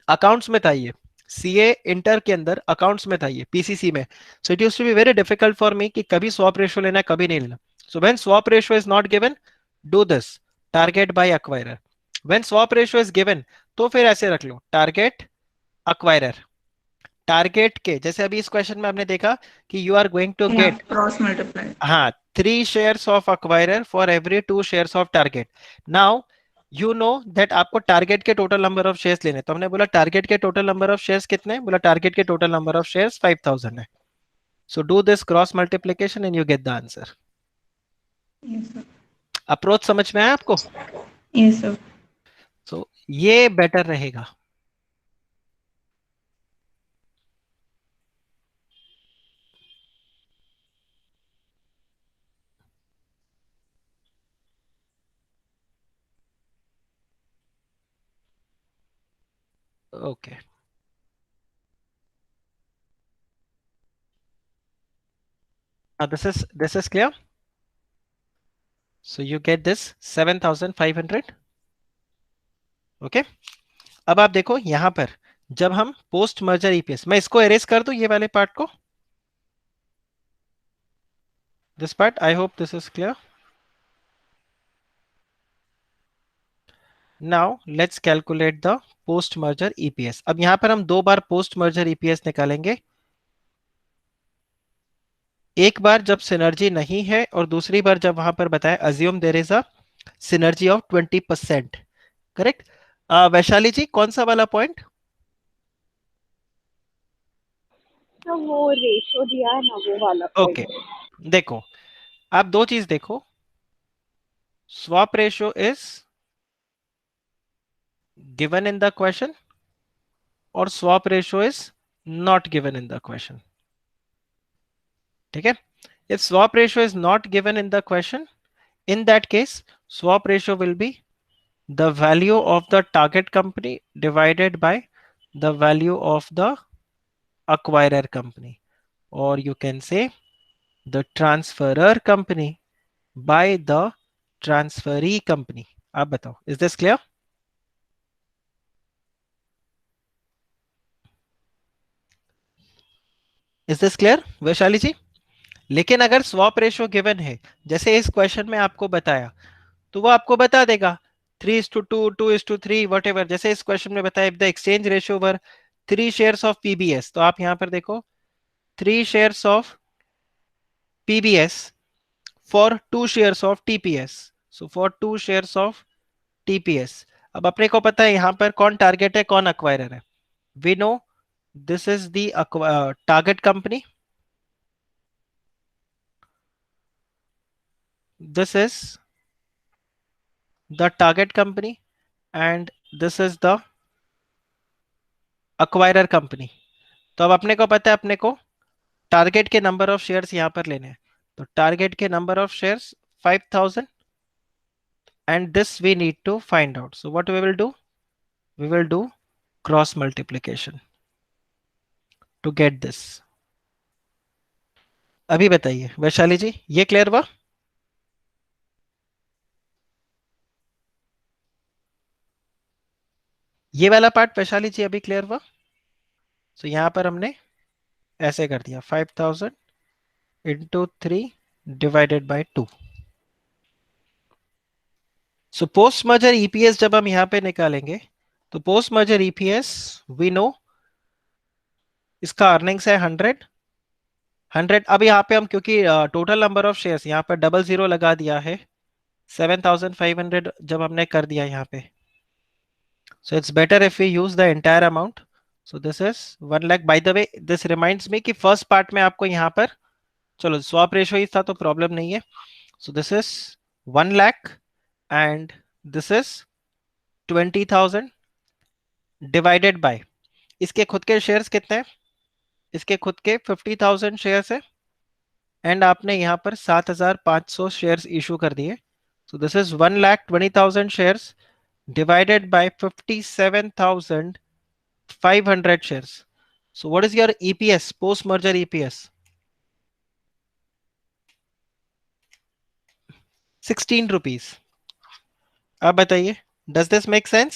अकाउंट्स में था ये, सीए इंटर के अंदर अकाउंट्स में था ये, पीसीसी में. So it used to be very difficult for me कि कभी स्वैप रेशियो लेना है कभी नहीं लेना. So when swap ratio is not given, do this target by acquirer. When swap ratio is given, तो फिर ऐसे रख लो टारगेट अक्वायरर. टारगेट के जैसे अभी इस क्वेश्चन में आपने देखा कि you are going to Yeah, get, cross multiply. हाँ, 3 shares of acquirer for every 2 shares of target. Now you know that आपको टारगेट के टोटल नंबर ऑफ शेयर्स लेने. तो हमने बोला टारगेट के टोटल नंबर ऑफ शेयर्स कितने हैं? बोला टारगेट के टोटल नंबर ऑफ शेयर्स 5000 है. So do this cross multiplication and you get the answer. Yes, sir. Approach समझ में आया आपको? Yes, sir. सो ये बेटर रहेगा. Okay. Now this is clear. So you get this 7500. Okay. अब आप देखो यहां पर जब हम पोस्ट मर्जर ईपीएस, मैं इसको एरेज कर दूं ये वाले पार्ट को, this part. I hope this is clear. Now let's calculate the post merger EPS. अब यहां पर हम दो बार पोस्ट मर्जर ईपीएस निकालेंगे. एक बार जब सिनर्जी नहीं है और दूसरी बार जब वहां पर बताया assume there is a synergy of 20%. Correct? Vaishali ji कौन सा वाला पॉइंट? तो वो रेशो दिया है ना, वो वाला ओके. देखो आप दो चीज देखो, swap ratio is given in the question और swap ratio is not given in the question. ठीक है. If swap ratio is not given in the question, in that case swap ratio will be the value of the target company divided by the value of the acquirer company, or you can say the transferer company by the transferee company. आप बताओ, is this clear? Is this clear Vaishali जी? लेकिन अगर swap ratio given है, जैसे इस question में आपको बताया, तो वो आपको बता देगा 3:2, 2:3, वट एवर. जैसे इस क्वेश्चन में बताया, the exchange ratio were 3 shares of PBS, तो आप यहां पर देखो 3 shares of PBS for 2 shares of TPS. So for 2 shares of TPS. अब अपने को पता है यहां पर कौन टारगेट है, कौन अक्वायरर है. We know this is the target company, this is the target company, and this is the acquirer company. तो अब अपने को पता है, अपने को टारगेट के नंबर ऑफ शेयर्स यहां पर लेने हैं. तो टारगेट के number of shares 5000, and this we need to find out. So what we will do, we will do cross multiplication to get this. अभी बताइए वैशाली जी, ये क्लियर हुआ? ये वाला पार्ट वैशाली जी अभी क्लियर हुआ? सो यहां पर हमने ऐसे कर दिया 5000 into 3 divided by 2. So post merger EPS जब हम यहां पे निकालेंगे, तो post merger EPS we know इसका अर्निंग्स है 100. अब यहाँ पे हम क्योंकि टोटल नंबर ऑफ शेयर्स यहाँ पर 00 लगा दिया है, 7500 जब हमने कर दिया यहाँ पे. So it's better if we use the entire amount. So this is 1 lakh. By the way this reminds me कि फर्स्ट पार्ट में आपको यहाँ पर, चलो स्वैप रेशियो ही था तो प्रॉब्लम नहीं है. सो this is 1 lakh and this is 20,000 divided by, इसके खुद के शेयर्स कितने हैं, इसके खुद के 50,000 शेयर्स है, एंड आपने यहाँ पर 7,500 शेयर्स इशू कर दिए. सो this is 1,20,000 shares divided by 57,500 shares. So what is your EPS, post merger EPS? 16 rupees. अब बताइए, does this make sense?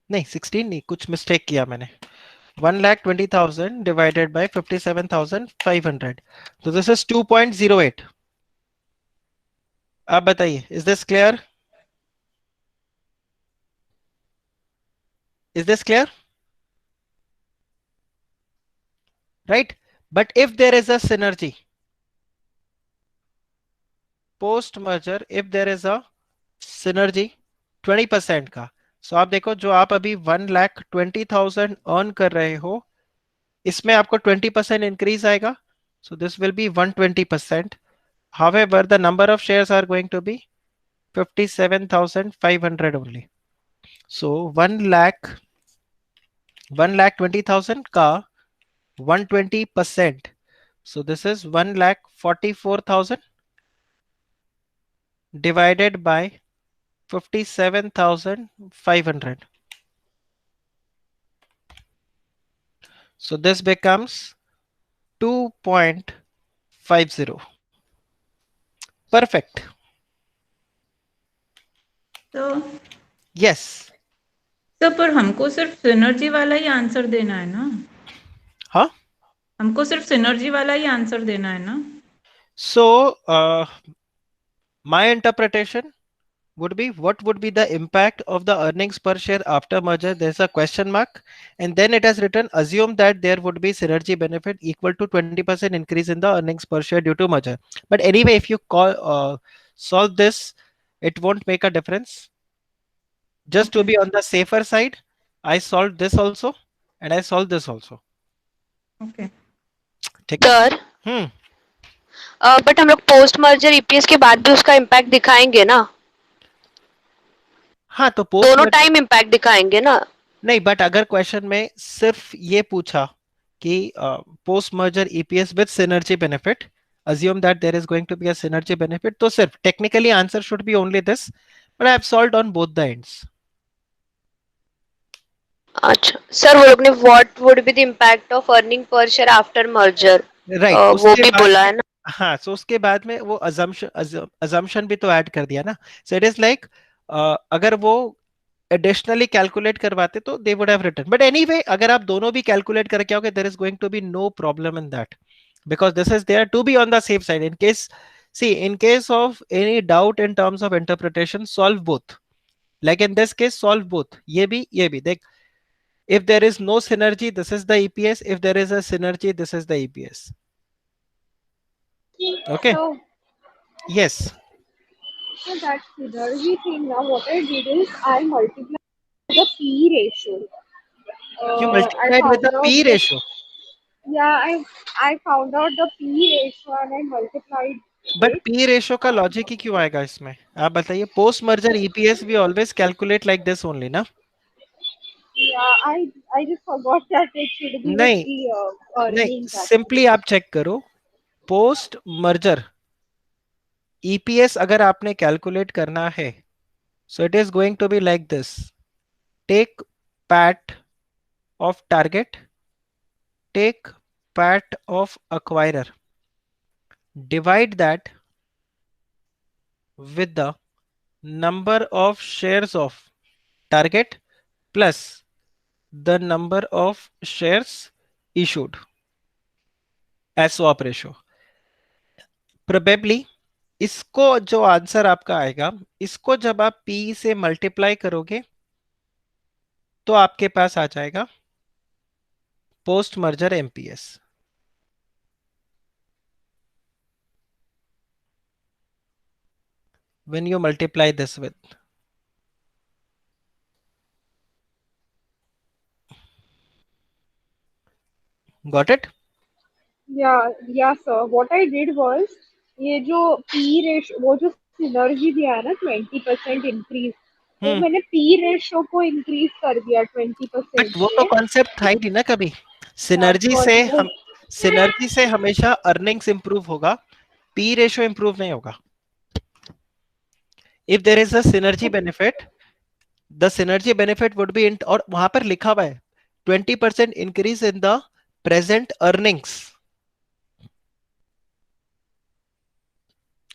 नहीं 16 नहीं, कुछ मिस्टेक किया मैंने. 1,20,000 divided by 57,500. So this is 2.08. अब बताइए, is this clear? Is this clear? Right? But if there is a synergy, post merger, if there is a synergy 20% का, so आप देखो जो आप अभी 1,20,000 अर्न कर रहे हो, इसमें आपको 20% इंक्रीज आएगा. So this will be 120%. However, the number of shares are going to be 57,500 only. So 1,20,000 का 120%. So this is 1,44,000 divided by 57,500. So this becomes 2.50. Perfect. तो Yes. तो पर हमको सिर्फ सिनर्जी वाला ही आंसर देना है ना? हाँ, हमको सिर्फ सिनर्जी वाला ही आंसर देना है ना? So my interpretation would be, what would be the impact of the earnings per share after merger? There's a question mark, and then it has written, assume that there would be synergy benefit equal to 20% increase in the earnings per share due to merger. But anyway, if you solve this, it won't make a difference. Just to be on the safer side, I solved this also and I solved this also. Okay. ठीक है? Sir, but हम लोग post merger EPS के बाद भी उसका impact दिखाएंगे ना, हाँ तो पोस्ट दोनों टाइम इम्पैक्ट दिखाएंगे ना। नहीं, बट अगर क्वेश्चन में सिर्फ ये पूछा कि post merger EPS with synergy benefit, assume that there is going to be a synergy benefit, तो सिर्फ technically answer should be only this, but I have solved on both the ends. अच्छा sir, वो लोग ने what would be the impact of earning per share after merger, right, वो उसके भी बाद बोला है ना। हाँ, सो उसके बाद में वो assumption भी तो ऐड कर दिया ना. So it is like अगर वो एडिशनली कैलकुलेट करवाते तो they would have written, but anyway अगर आप दोनों भी कैलकुलेट करके आओगे there is going to be no problem in that, because this is there to be on the safe side in case, see, in case of any doubt in terms of interpretation, solve both. Like in this case, solve both, ye bhi देख, if there is no synergy this is the EPS, if there is a synergy this is the EPS. Okay. So, Yes. so that synergy thing now, what I did is I multiplied the P ratio. You I multiplied with found the out P the, ratio, yeah, I found out the P ratio and I multiplied but it. P ratio का logic ही क्यों आएगा इसमें, आप बताइए. Post merger EPS we always calculate like this only ना. Yeah, I just forgot that it should be with नहीं the नहीं, earnings simply actually. आप चेक करो, पोस्ट मर्जर ईपीएस अगर आपने कैलकुलेट करना है, so it is going to be like this. Take PAT of target, take PAT of acquirer, divide that with the number of shares of target plus the number of shares issued as swap ratio. Probably इसको जो answer आपका आएगा, इसको जब आप P से multiply करोगे तो आपके पास आ जाएगा post merger MPS. When you multiply this with, got it? Yeah, sir. What I did was ये जो P ratio, वो जो synergy दिया है ना 20% increase, तो मैंने P ratio को increase कर दिया 20% बट वो तो से. कॉन्सेप्ट था ही नहीं ना कभी. Yeah, सिनर्जी because से वो हम, सिनर्जी से हमेशा अर्निंग्स इंप्रूव होगा, पी रेशियो इंप्रूव नहीं होगा. If there is a synergy benefit, the synergy benefit would be in, और वहां पर लिखा हुआ है 20% increase in the present earnings.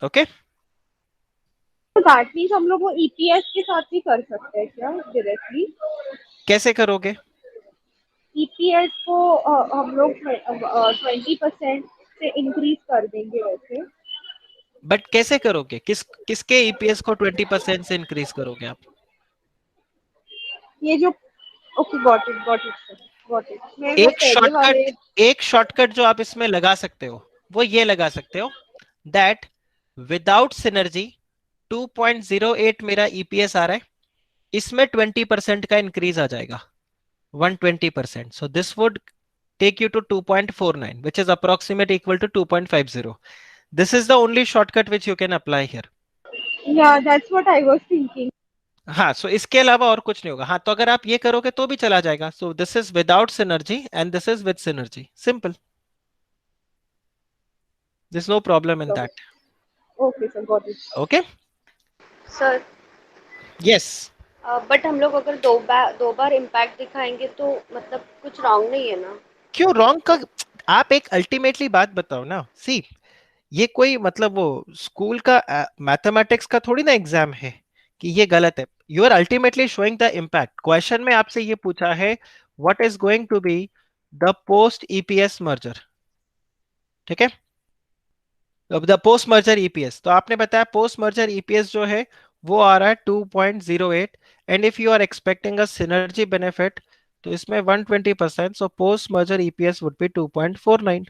Okay, तो that means हम लोग वो EPS के साथ भी कर सकते हैं क्या डायरेक्टली? कैसे करोगे? EPS को हम लोग 20% से इंक्रीज कर देंगे वैसे. बट कैसे करोगे, किसके ईपीएस को 20% से इंक्रीज करोगे आप? ये जो okay got it sir, got it. मैं वो एक पहले वाले. शॉर्टकट, एक शॉर्टकट जो आप इसमें लगा सकते हो वो ये लगा सकते हो, दैट विदाउट सिनर्जी 2.08 मेरा ईपीएस आ रहा है, इसमें 20% का इंक्रीज आ जाएगा, 120%. So this would take you to 2.49, which is approximate equal to 2.50. This is the only shortcut which you can apply here. Yeah, that's what I was thinking. हाँ, सो इसके अलावा और कुछ नहीं होगा. हाँ, तो अगर आप ये करोगे तो भी चला जाएगा. सो this is without synergy and this is with synergy, simple. There's no problem in that. Okay sir, got it. Okay? Sir Yes. But हम लोग अगर दो बार इम्पैक्ट दिखाएंगे तो मतलब कुछ रॉन्ग नहीं है ना। क्यों रॉन्ग का, आप एक अल्टीमेटली बात बताओ ना. सी, ये कोई मतलब वो स्कूल का मैथमेटिक्स का थोड़ी ना एग्जाम है कि ये गलत है. You are ultimately showing the impact. Question में आपसे ये पूछा है what is going to be the post EPS merger. ठीक है, द पोस्ट मर्जर ईपीएस, तो आपने बताया पोस्ट मर्जर ईपीएस जो है वो आ रहा है 2.08, and if you are expecting a synergy benefit तो इसमें 120%, so post merger EPS would be 2.49.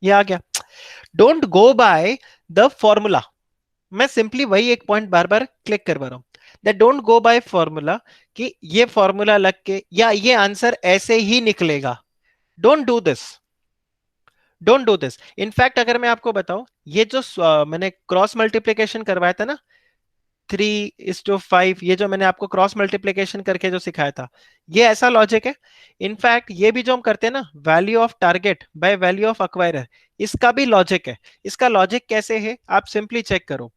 ये आ गया. Don't go by the formula. मैं सिंपली वही एक पॉइंट बार बार क्लिक करवा रहा हूं, that don't go by formula कि ये फॉर्मूला लग के या ये आंसर ऐसे ही निकलेगा. Don't do this. Don't do this. In fact अगर मैं आपको बताऊं, ये जो मैंने क्रॉस मल्टीप्लीकेशन करवाया था ना, 3:5, ये जो मैंने आपको क्रॉस मल्टीप्लीकेशन करके जो सिखाया था, ये ऐसा लॉजिक है। इनफैक्ट ये भी जो हम करते हैं ना, value of target by value of acquirer, इसका भी लॉजिक है। इसका लॉजिक कैसे है, आप सिंपली चेक करो।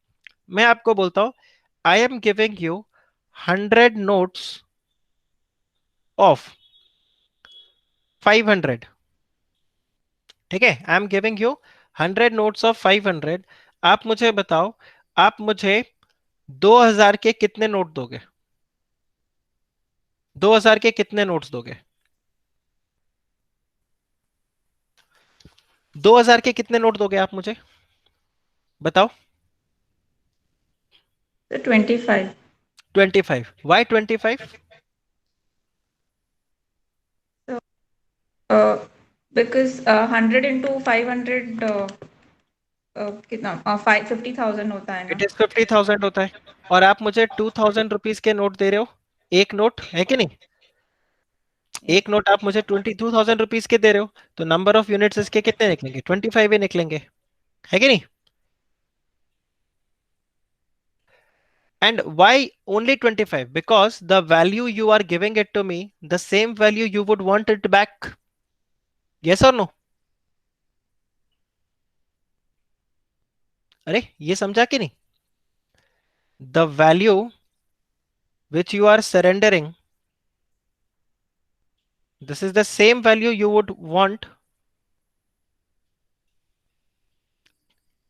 मैं आपको बोलता हूं, I am giving you 100 notes of 500। ठीक है, I am giving you 100 notes of 500। आप मुझे बताओ, आप मुझे 2000 के कितने नोट दोगे? 2000 के कितने नोट्स दोगे? 2000 के कितने नोट दोगे आप मुझे, बताओ? So 25. 25। Y 25? So because 100 into 500 कितना 50,000 होता है इट ना? इज 50,000 होता है, और आप मुझे 2000 रुपीज के नोट दे रहे हो, एक नोट है कि नहीं? Yes. एक नोट आप मुझे 22,000 रुपीज के दे रहे हो, तो नंबर ऑफ यूनिट्स इसके कितने निकलेंगे? 25 ही निकलेंगे, है कि नहीं? And why only 25? Because the value you are giving it to me, the same value you would want it back. Yes or no? अरे ये समझा कि नहीं? The value which you are surrendering, this is the same value you would want.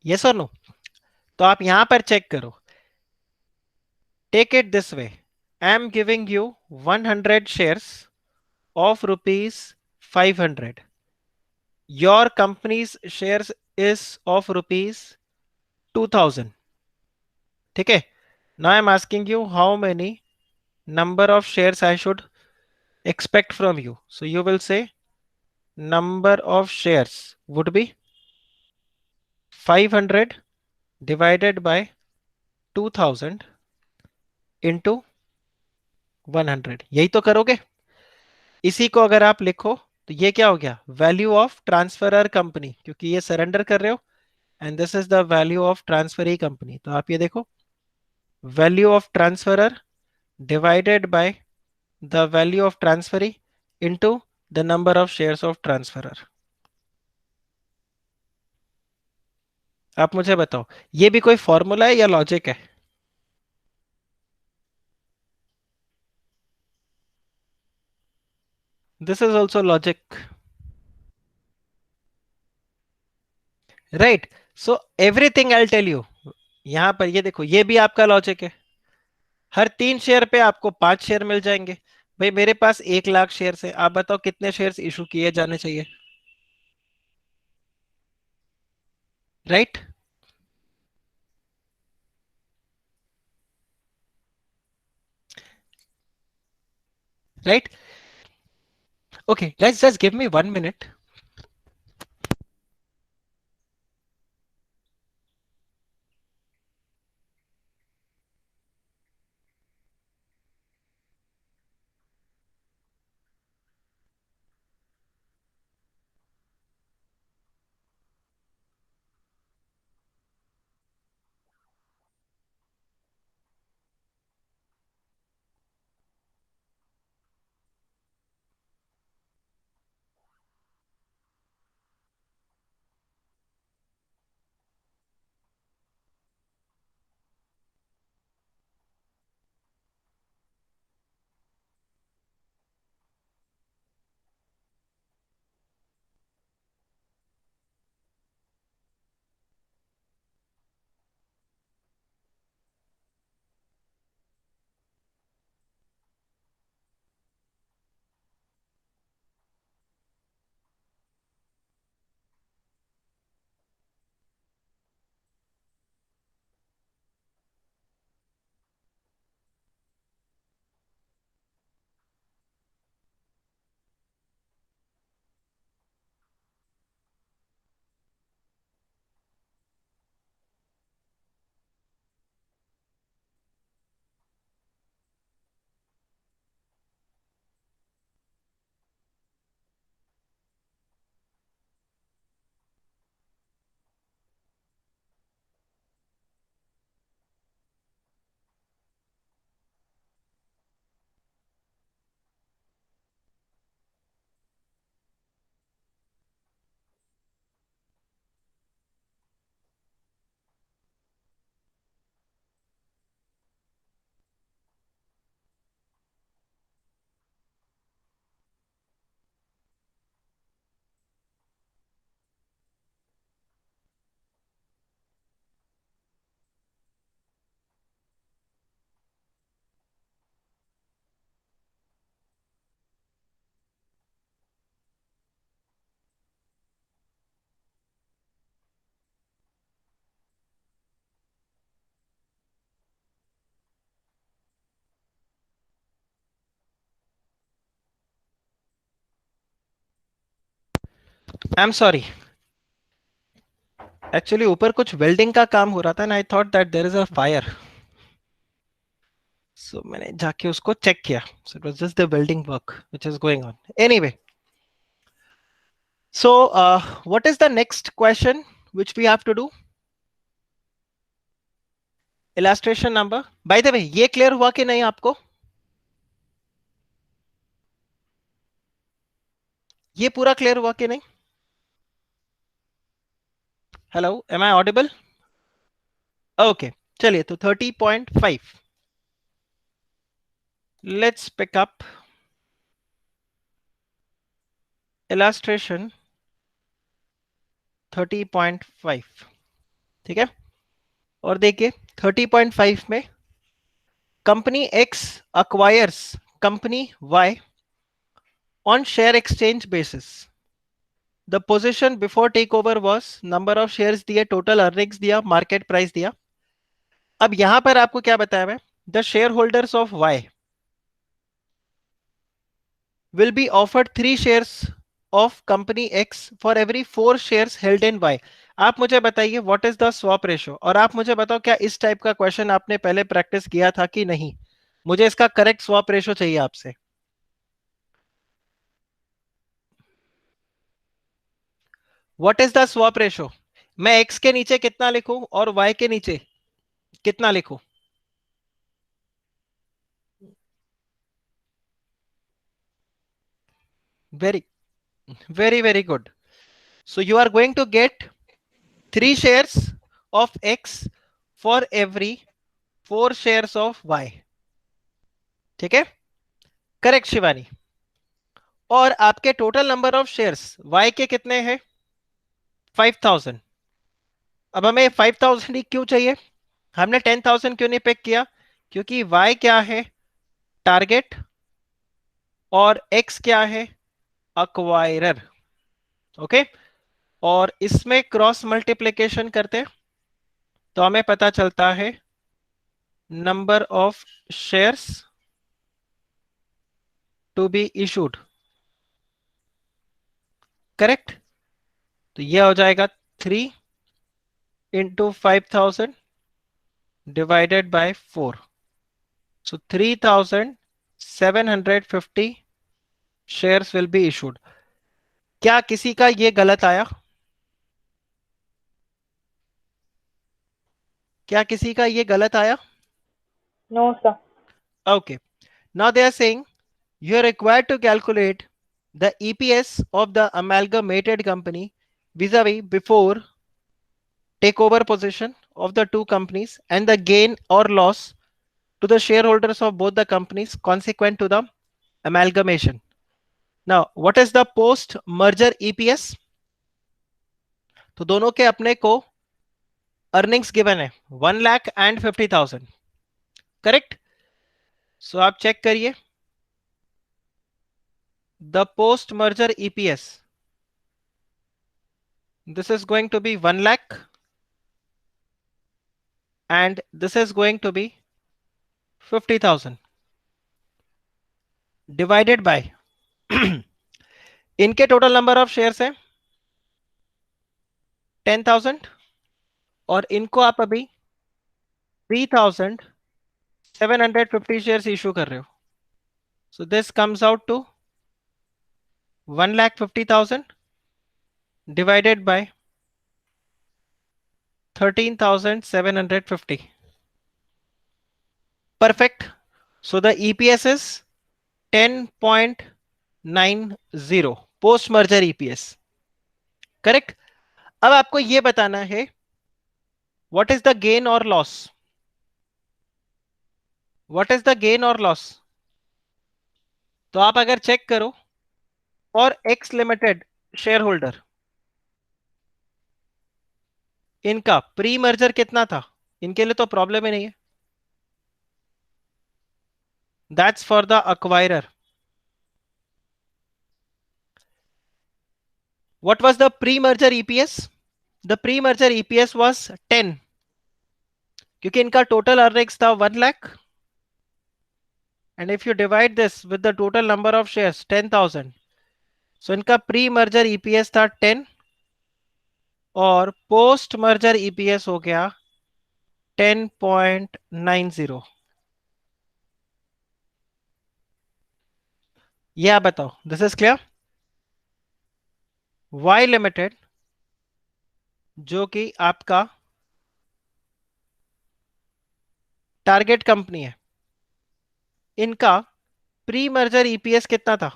Yes or no? तो आप यहां पर check करो। Take it this way. I am giving you 100 shares of rupees 500. Your company's shares is of rupees 2000. ठीक है? Now I'm asking you how many number of shares I should expect from you. So you will say number of shares would be 500 divided by 2000 into 100। यही तो करोगे? इसी को अगर आप लिखो तो ये क्या हो गया, वैल्यू ऑफ ट्रांसफरर कंपनी, क्योंकि ये सरेंडर कर रहे हो, and this is the value of transferee company. तो आप ये देखो, value of transferor divided by the value of transferee into the number of shares of transferer। आप मुझे बताओ, ये भी कोई फॉर्मूला है या लॉजिक है? This is also logic, right? So everything I tell you, यहां पर ये देखो, ये भी आपका लॉजिक है। हर 3 शेयर पे आपको 5 शेयर मिल जाएंगे। भाई मेरे पास 1 लाख शेयर है, आप बताओ कितने शेयर्स इशू किए जाने चाहिए, right? Right? Okay guys, just give me 1 minute। I am sorry, actually ऊपर कुछ वेल्डिंग का काम हो रहा था, and I thought that there is a fire, so मैंने जाके उसको चेक किया. So it was just the welding work which is going on. Anyway, so what is the next question which we have to do? Illustration number. By the way, ये clear हुआ कि नहीं आपको? ये पूरा clear हुआ कि नहीं? Hello, am I audible? Okay, चलिए तो 30.5. Let's pick up illustration 30.5. ठीक है, और देखिए 30.5 में company X acquires company Y on share exchange basis. The position before takeover was number of shares दिए, total earnings दिया, market price दिया. अब यहां पर आपको क्या बताया है? The shareholders of Y will be offered 3 shares of company X for every 4 shares held in Y. आप मुझे बताइए what is the swap ratio, और आप मुझे बताओ क्या इस टाइप का क्वेश्चन आपने पहले प्रैक्टिस किया था कि नहीं. मुझे इसका करेक्ट स्वैप रेशो चाहिए आपसे. What is the swap ratio? मैं X के नीचे कितना लिखूं और Y के नीचे कितना लिखूं? Very very good. So you are going to get 3 shares of X for every 4 shares of Y. ठीक है, करेक्ट शिवानी. और आपके total number of shares Y के कितने हैं? 5000. अब हमें 5000 ही क्यों चाहिए? हमने 10,000 क्यों नहीं पिक किया? क्योंकि Y क्या है? टारगेट, और X क्या है? अक्वायरर. ओके, और इसमें क्रॉस मल्टीप्लीकेशन करते हैं तो हमें पता चलता है number of shares to be issued. Correct, तो ये हो जाएगा 3 into 5000 divided by 4. So 3750 shares will be issued. क्या किसी का ये गलत आया? क्या किसी का ये गलत आया? No, sir. Okay, now they are saying you are required to calculate the EPS of the amalgamated company vis-a-vis before takeover position of the two companies and the gain or loss to the shareholders of both the companies consequent to the amalgamation. Now, what is the post merger EPS? तो दोनों के अपने को earnings given है 1,50,000. Correct, सो आप check करिए the post merger EPS. This is going to be 1 lakh and this is going to be 50,000 divided by इनके total number of shares हैं 10,000 और इनको आप अभी 3,750 शेयर्स इशू कर रहे हो. So this comes out to 1,50,000 divided by 13,750. Perfect. So the EPS is 10.90 post merger EPS. Correct. अब आपको ये बताना है व्हाट इज द गेन और loss. What is the gain और लॉस? तो आप अगर चेक करो और एक्स लिमिटेड शेयर होल्डर, इनका प्री मर्जर कितना था? इनके लिए तो प्रॉब्लम ही नहीं है. That's for the acquirer. What was the pre-merger EPS? The pre-merger EPS was 10 क्योंकि इनका टोटल अर्निंग्स था 1 lakh, and if you divide this with the total number of shares 10,000, सो इनका प्री मर्जर ईपीएस था 10 और पोस्ट मर्जर ईपीएस हो गया 10.90। ये आप बताओ, this is clear. Y limited जो कि आपका टारगेट कंपनी है, इनका प्री मर्जर ईपीएस कितना था?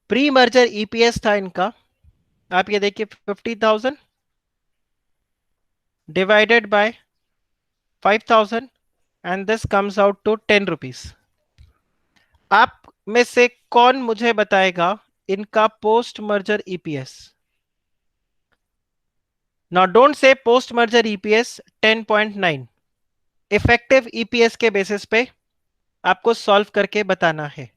प्री मर्जर ईपीएस था इनका, आप ये देखिए 50,000 divided by 5,000 and this comes out to 10 rupees. आप में से कौन मुझे बताएगा इनका post merger EPS? Now don't say post merger EPS 10.9, effective EPS के बेसिस पे आपको सॉल्व करके बताना है।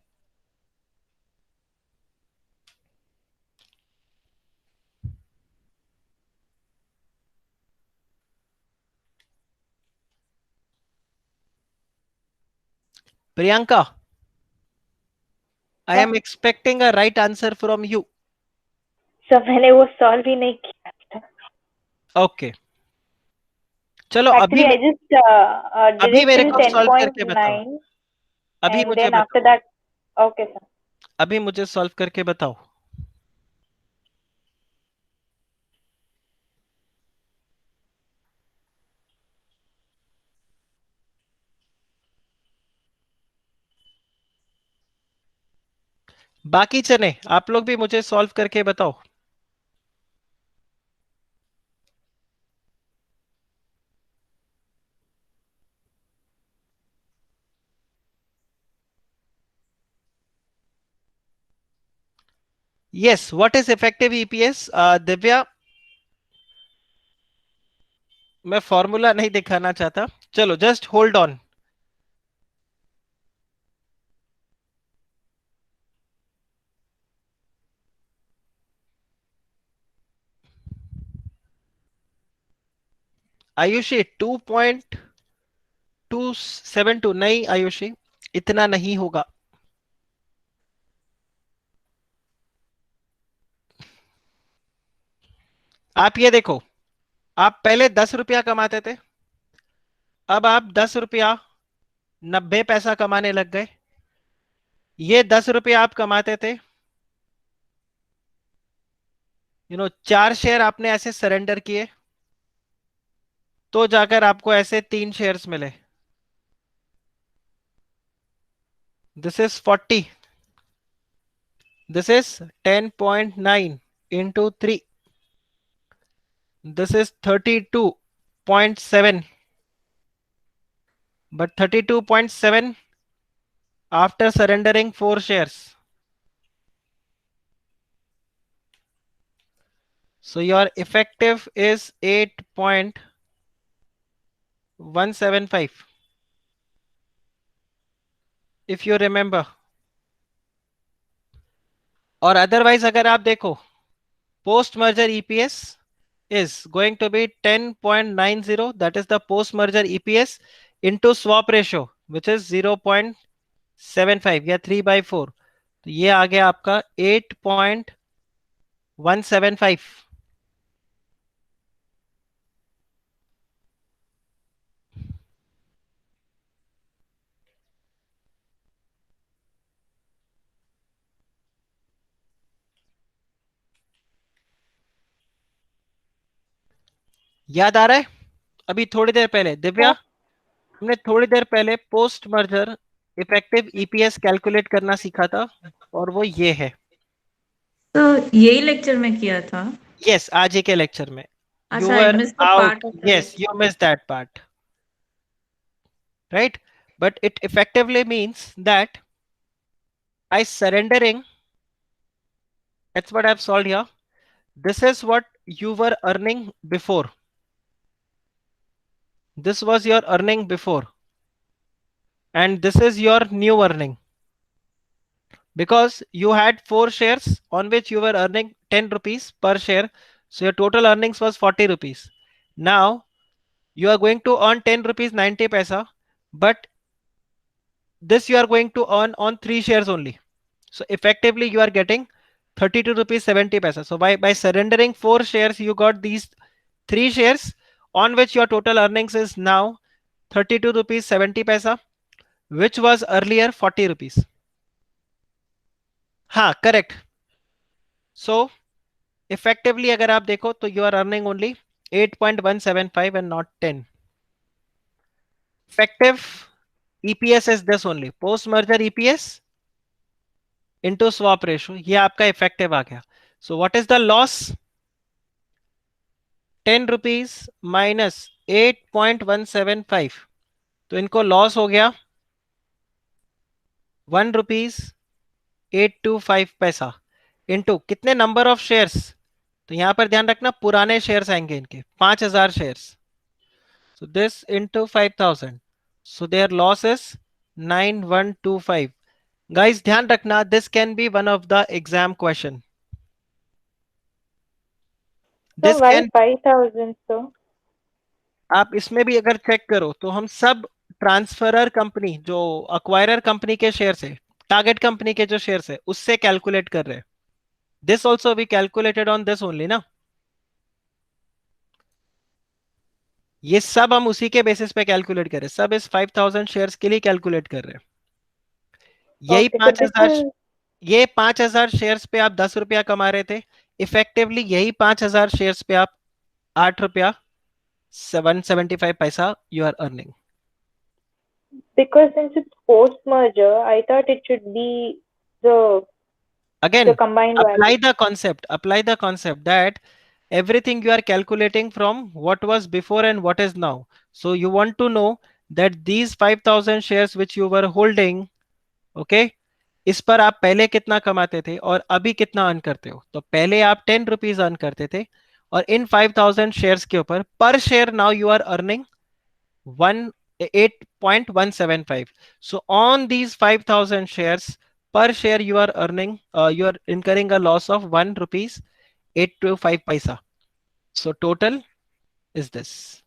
Priyanka, I am expecting a right answer from you. Sir मैंने वो सॉल्व ही नहीं किया था। ओके, चलो Actually, I just did अभी it मेरे till को सॉल्व करके बताओ। 10.9 अभी and मुझे then after बताओ, that, okay sir. अभी मुझे सॉल्व करके बताओ। बाकी चने आप लोग भी मुझे सॉल्व करके बताओ। Yes, what is effective EPS? Divya, मैं फॉर्मूला नहीं दिखाना चाहता, चलो जस्ट होल्ड ऑन। आयुषी 2.272 नहीं, आयुषी इतना नहीं होगा। आप ये देखो, आप पहले 10 रुपया कमाते थे, अब आप 10 रुपया 90 पैसा कमाने लग गए। ये 10 रुपया आप कमाते थे, 4 शेयर आपने ऐसे सरेंडर किए तो जाकर आपको ऐसे 3 शेयर्स मिले। This is 40, this is 10.9 into 3, this is 32.7, but 32.7 after surrendering 4 shares. So your effective is 8.175 if you remember. और अदरवाइज अगर आप देखो, post merger EPS is going to be 10.90, that is the post merger EPS into swap ratio which is 0.75 या 3/4, तो ये आ गया आपका 8.175। याद आ रहा है? अभी थोड़ी देर पहले दिव्या, हमने थोड़ी देर पहले post merger effective EPS calculate करना सीखा था और वो ये है। तो यही लेक्चर में किया था। यस, आज के लेक्चर में। You अच्छा, I were missed the out. part of the Yes, lecture. you missed that part. Right? But it effectively means that I surrendering, that's what I've solved here. This is what you were earning before. This was your earning before. And this is your new earning. Because you had 4 shares on which you were earning 10 rupees per share. So your total earnings was 40 rupees. Now you are going to earn 10 rupees 90 paisa, but this you are going to earn on 3 shares only. So effectively you are getting 32 rupees 70 paisa. So by surrendering 4 shares, you got these 3 shares on which your total earnings is now 32 rupees 70 paisa, which was earlier 40 rupees. हाँ, correct. So effectively अगर आप देखो तो you are earning only 8.175 and not 10. Effective EPS is this only, post merger EPS into swap ratio. ये आपका effective आ गया. So what is the loss? 10 rupees minus 8.175. तो इनको लॉस हो गया 1 rupees 825 पैसा इंटू कितने नंबर ऑफ शेयर्स. तो यहां पर ध्यान रखना पुराने शेयर्स आएंगे इनके 5000 shares. So this into 5000. So their loss is 9125. Guys, ध्यान रखना this can be one of the exam question. So This why can 5,000 so? आप इसमें भी अगर चेक करो तो हम सब ट्रांसफरर कंपनी जो अक्वायरर कंपनी के शेयर है, टारगेट कंपनी के जो शेयर्स है उससे कैलकुलेट कर रहे हैं. This also we calculated on this only ना. ये सब हम उसी के बेसिस पे कैलकुलेट कर रहे हैं. सब इस 5000 शेयर्स के लिए कैलकुलेट कर रहे हैं. यही Okay, so this 5000 is ये 5000 शेयर्स पे आप 10 रुपया कमा रहे थे. इफेक्टिवली यही 5000 शेयर्स पे आप 8 रुपया 775 पैसा you are earning. because since it's post merger, I thought it should be the Again, combined apply value. the concept that everything you are calculating from what was before and what is now. So you want to know that these 5000 shares which you were holding, okay, इस पर आप पहले कितना कमाते थे और अभी कितना अर्न करते हो. तो पहले आप 10 रुपीज अर्न करते थे और इन 5000 शेयर्स के ऊपर पर share now you are earning 8.175. So on these 5000 shares per share you are earning, you are incurring a loss of 1 rupees 825 paisa. So total is this.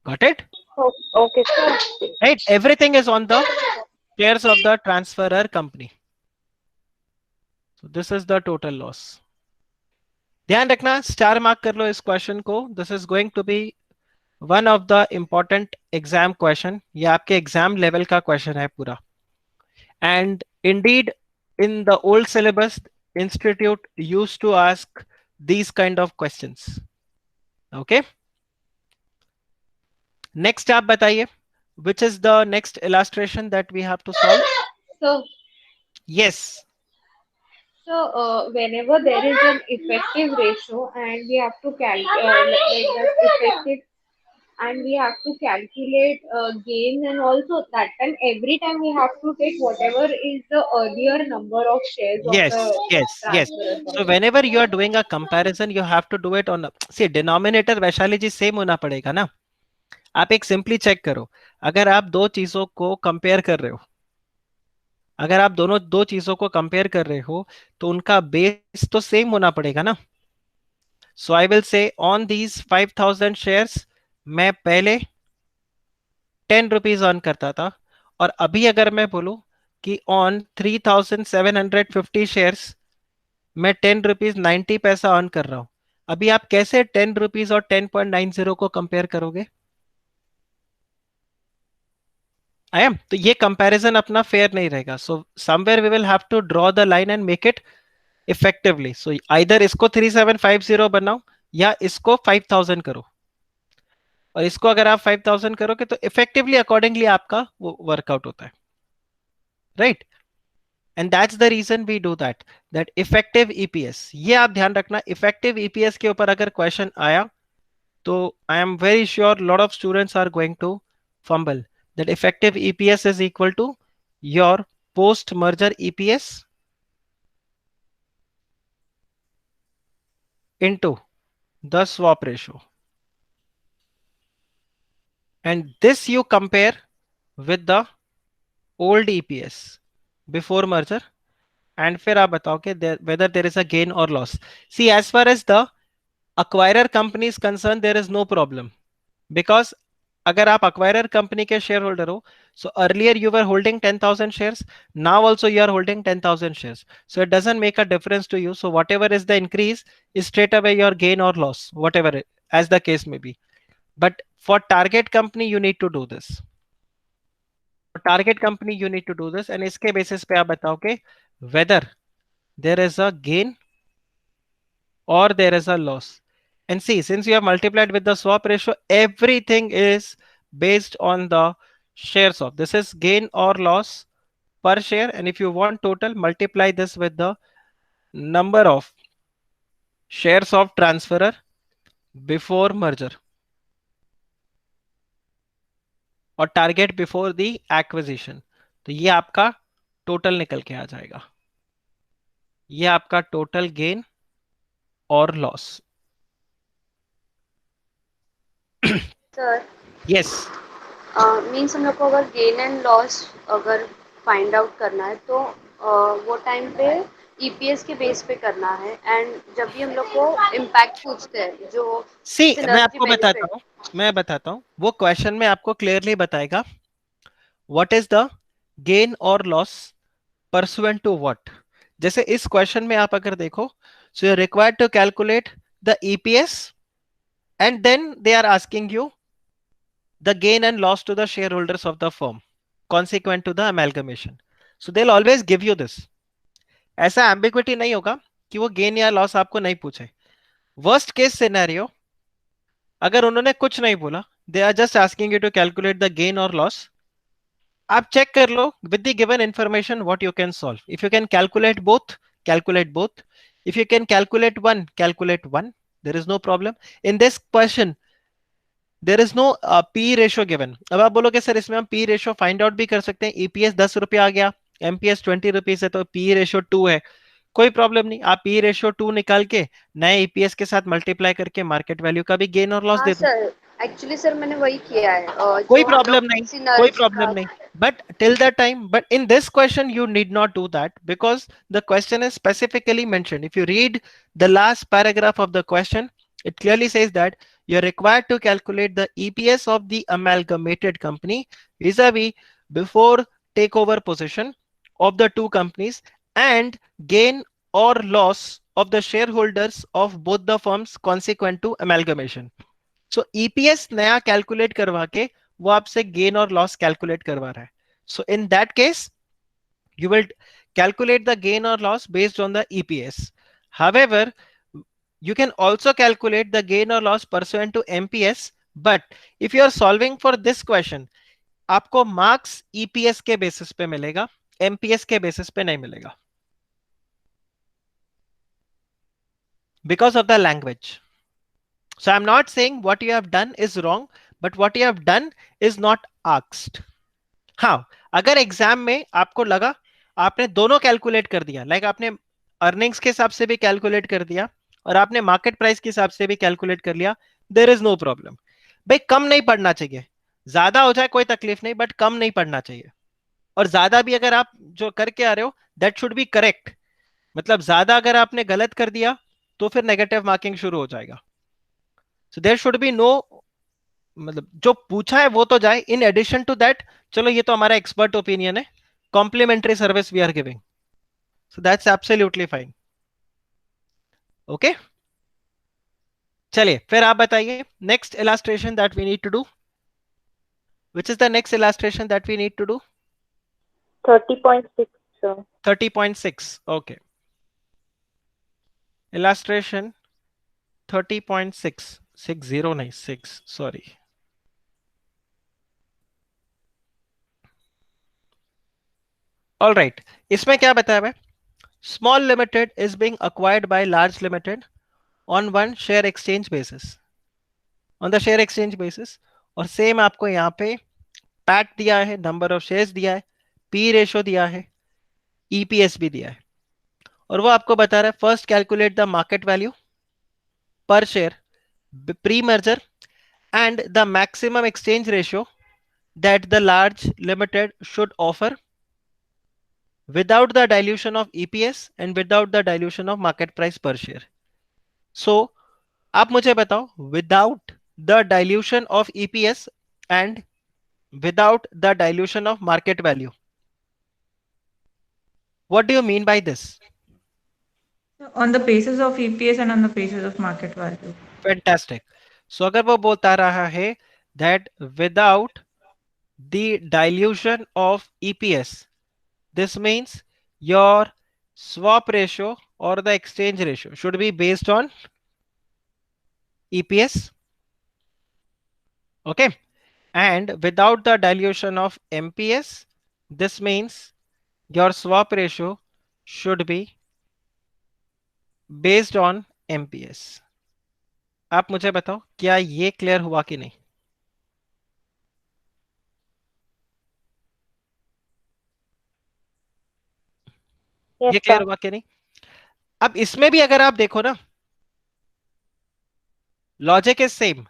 Got it? Oh, okay, sir. Right? Everything is on the shares of the transferor company. So this is the total loss. ध्यान रखना star mark कर लो इस question को. This is going to be one of the important exam question. ये आपके exam level का question है पूरा. And indeed, in the old syllabus, institute used to ask these kind of questions. Okay. Next आप बताइए, which is the next illustration that we have to solve? So, Yes. whenever there is an effective ratio and we have to calculate the effective, and we have to calculate gains, and also that time every time we have to take whatever is the earlier number of shares Yes, of the yes. transfer. So whenever you are doing a comparison, you have to do it on see denominator Vaishali ji same होना पड़ेगा ना. आप एक simply check करो, अगर आप दो चीजों को कंपेयर कर रहे हो, अगर आप दोनों दो चीजों को कंपेयर कर रहे हो तो उनका बेस तो सेम होना पड़ेगा ना. So I will say on these 5000 shares मैं पहले 10 रुपीज अर्न करता था और अभी अगर मैं बोलूं कि ऑन 3750 शेयर्स मैं 10 रुपीज 90 पैसा अर्न कर रहा हूं. अभी आप कैसे 10 रुपीज और 10.90 को कंपेयर करोगे? आई एम तो ये कंपैरिजन अपना फेयर नहीं रहेगा. So somewhere we will have to draw the line and make it effectively. So either इसको 3750 बनाओ या इसको 5000 करो. और इसको अगर आप 5000 करोगे तो इफेक्टिवली अकॉर्डिंगली आपका वो वर्कआउट होता है. Right. And that's the reason we do that effective EPS. ये आप ध्यान रखना, इफेक्टिव ईपीएस के ऊपर अगर क्वेश्चन आया तो I am very sure lot of students are going to fumble. That effective EPS is equal to your post merger EPS into the swap ratio, and this you compare with the old EPS before merger and फिर आप बताओ कि whether there is a gain or loss. See, as far as the acquirer company is concerned, there is no problem because अगर आप acquirer company के share holder हो So earlier you were holding 10,000 shares. Now also you are holding 10,000 shares. So it doesn't make a difference to you. So whatever is the increase is straight away your gain or loss, whatever as the case may be. But for target company, you need to do this. For target company, you need to do this. And iske basis pe aap bataoge whether there is a gain or there is a loss. And see, since you have multiplied with the swap ratio, everything is based on the shares of. This is gain or loss per share. And if you want total, multiply this with the number of shares of transferor before merger और target before the acquisition. तो ये आपका total निकल के आ जाएगा. ये आपका total gain और लॉस. Sir yes. मीन्स हम लोग को अगर गेन एंड लॉस अगर फाइंड आउट करना है तो वो टाइम पे ईपीएस के बेस पे करना है, एंड जब भी हम लोग को इम्पैक्ट पूछते हैं जो सी मैं synergy आपको benefit, बताता हूँ वो क्वेश्चन में आपको क्लियरली बताएगा व्हाट इज द गेन और लॉस परसुएंट टू व्हाट. जैसे इस क्वेश्चन में आप अगर देखो, so you required to calculate the EPS and then they are asking you the gain and loss to the shareholders of the firm consequent to the amalgamation. So they'll always give you this. ऐसा ambiguity नहीं होगा कि वो gain या loss आपको नहीं पूछे. Worst case scenario, अगर उन्होंने कुछ नहीं बोला, they are just asking you to calculate the gain or loss, आप चेक कर लो with the given information what you can solve. If you can calculate both, calculate both. If you can calculate one, calculate one. There is no problem. In this question, there is no P ratio given. अब आप बोलोगे sir इसमें हम P ratio find out भी कर सकते हैं. EPS 10 रुपये आ गया, एमपीएस 20 रुपीज है, तो पी रेशियो 2 है. कोई प्रॉब्लम नहीं, आप पी रेशियो 2 निकाल के नए ईपीएस के साथ मल्टीप्लाई करके मार्केट वैल्यू का भी गेन और लॉस हाँ दे दो. सर, एक्चुअली सर मैंने वही किया है. कोई जो हम प्रॉब्लम लोग नहीं, कोई synergy प्रॉब्लम का नहीं. But till that time, but in this question, you need not do that because the question is specifically mentioned. If you read the last paragraph of the question, it clearly says that you're required to calculate the EPS of the amalgamated company vis-a-vis before takeover position of the two companies and gain or loss of the shareholders of both the firms consequent to amalgamation. So EPS नया calculate करवा के वो आपसे gain और loss calculate करवा रहा है. So in that case, you will calculate the gain or loss based on the EPS. However, you can also calculate the gain or loss pursuant to MPS. But if you are solving for this question, आपको marks EPS के basis पे मिलेगा, MPS के basis पे नहीं मिलेगा. Because of the language. So I'm not saying what you have done is wrong, but what you have done is not asked. हाँ, अगर एग्जाम में आपको लगा आपने दोनों कैलकुलेट कर दिया, लाइक आपने अर्निंग्स के हिसाब से भी कैलकुलेट कर दिया और आपने मार्केट प्राइस के हिसाब से भी कैलकुलेट कर लिया, देयर इज नो प्रॉब्लम. भाई कम नहीं पढ़ना चाहिए, ज्यादा हो जाए कोई तकलीफ नहीं, बट कम नहीं पढ़ना चाहिए. और ज्यादा भी अगर आप जो करके आ रहे हो दैट शुड बी करेक्ट. मतलब ज्यादा अगर आपने गलत कर दिया तो फिर नेगेटिव मार्किंग शुरू हो जाएगा. So there should be no, मतलब जो पूछा है वो तो जाए. इन एडिशन टू दैट, चलो ये तो हमारा एक्सपर्ट ओपिनियन है, complimentary service we are giving, so that's absolutely fine. Okay, चलिए फिर आप बताइए next illustration that we need to do. Which is the next illustration that we need to do? 30.6 sir. 30.6. okay, illustration 30.6. 60 नहीं 6, sorry. All right, इसमें क्या बताया है? Small limited is being acquired by large limited on one share exchange basis. On the share exchange basis. और same आपको यहाँ पे PAT दिया है, नंबर ऑफ शेयर्स दिया है, पी रेशो दिया है, ईपीएस भी दिया है, और वो आपको बता रहा है first calculate the market value per share pre merger and the maximum exchange ratio that the large limited should offer without the dilution of EPS and without the dilution of market price per share. So आप मुझे बताओ without the dilution of EPS and without the dilution of market value. What do you mean by this? On the basis of EPS and on the basis of market value. Fantastic. So अगर वो बोलता रहा है that without the dilution of EPS, this means your swap ratio or the exchange ratio should be based on EPS. Okay. And without the dilution of MPS, this means your swap ratio should be based on MPS. आप मुझे बताओ क्या ये clear हुआ कि नहीं? Yes, ये clear sir. हुआ कि नहीं? अब इसमें भी अगर आप देखो ना, logic is same.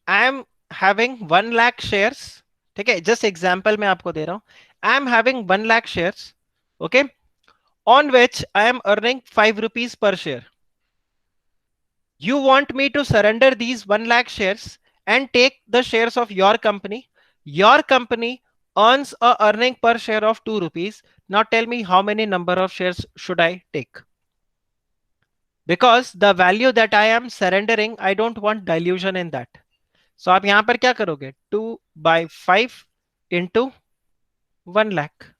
I am having 1 lakh shares. ठीक है, जस्ट एग्जांपल मैं आपको दे रहा हूं. I am having 1 lakh shares. Okay, on which I am earning 5 rupees per share. You want me to surrender these 1 lakh shares and take the shares of your company. Your company earns a earning per share of 2 rupees. Now tell me how many number of shares should I take? Because the value that I am surrendering, I don't want dilution in that. So आप यहां पर क्या करोगे? 2 by 5 into 1 lakh.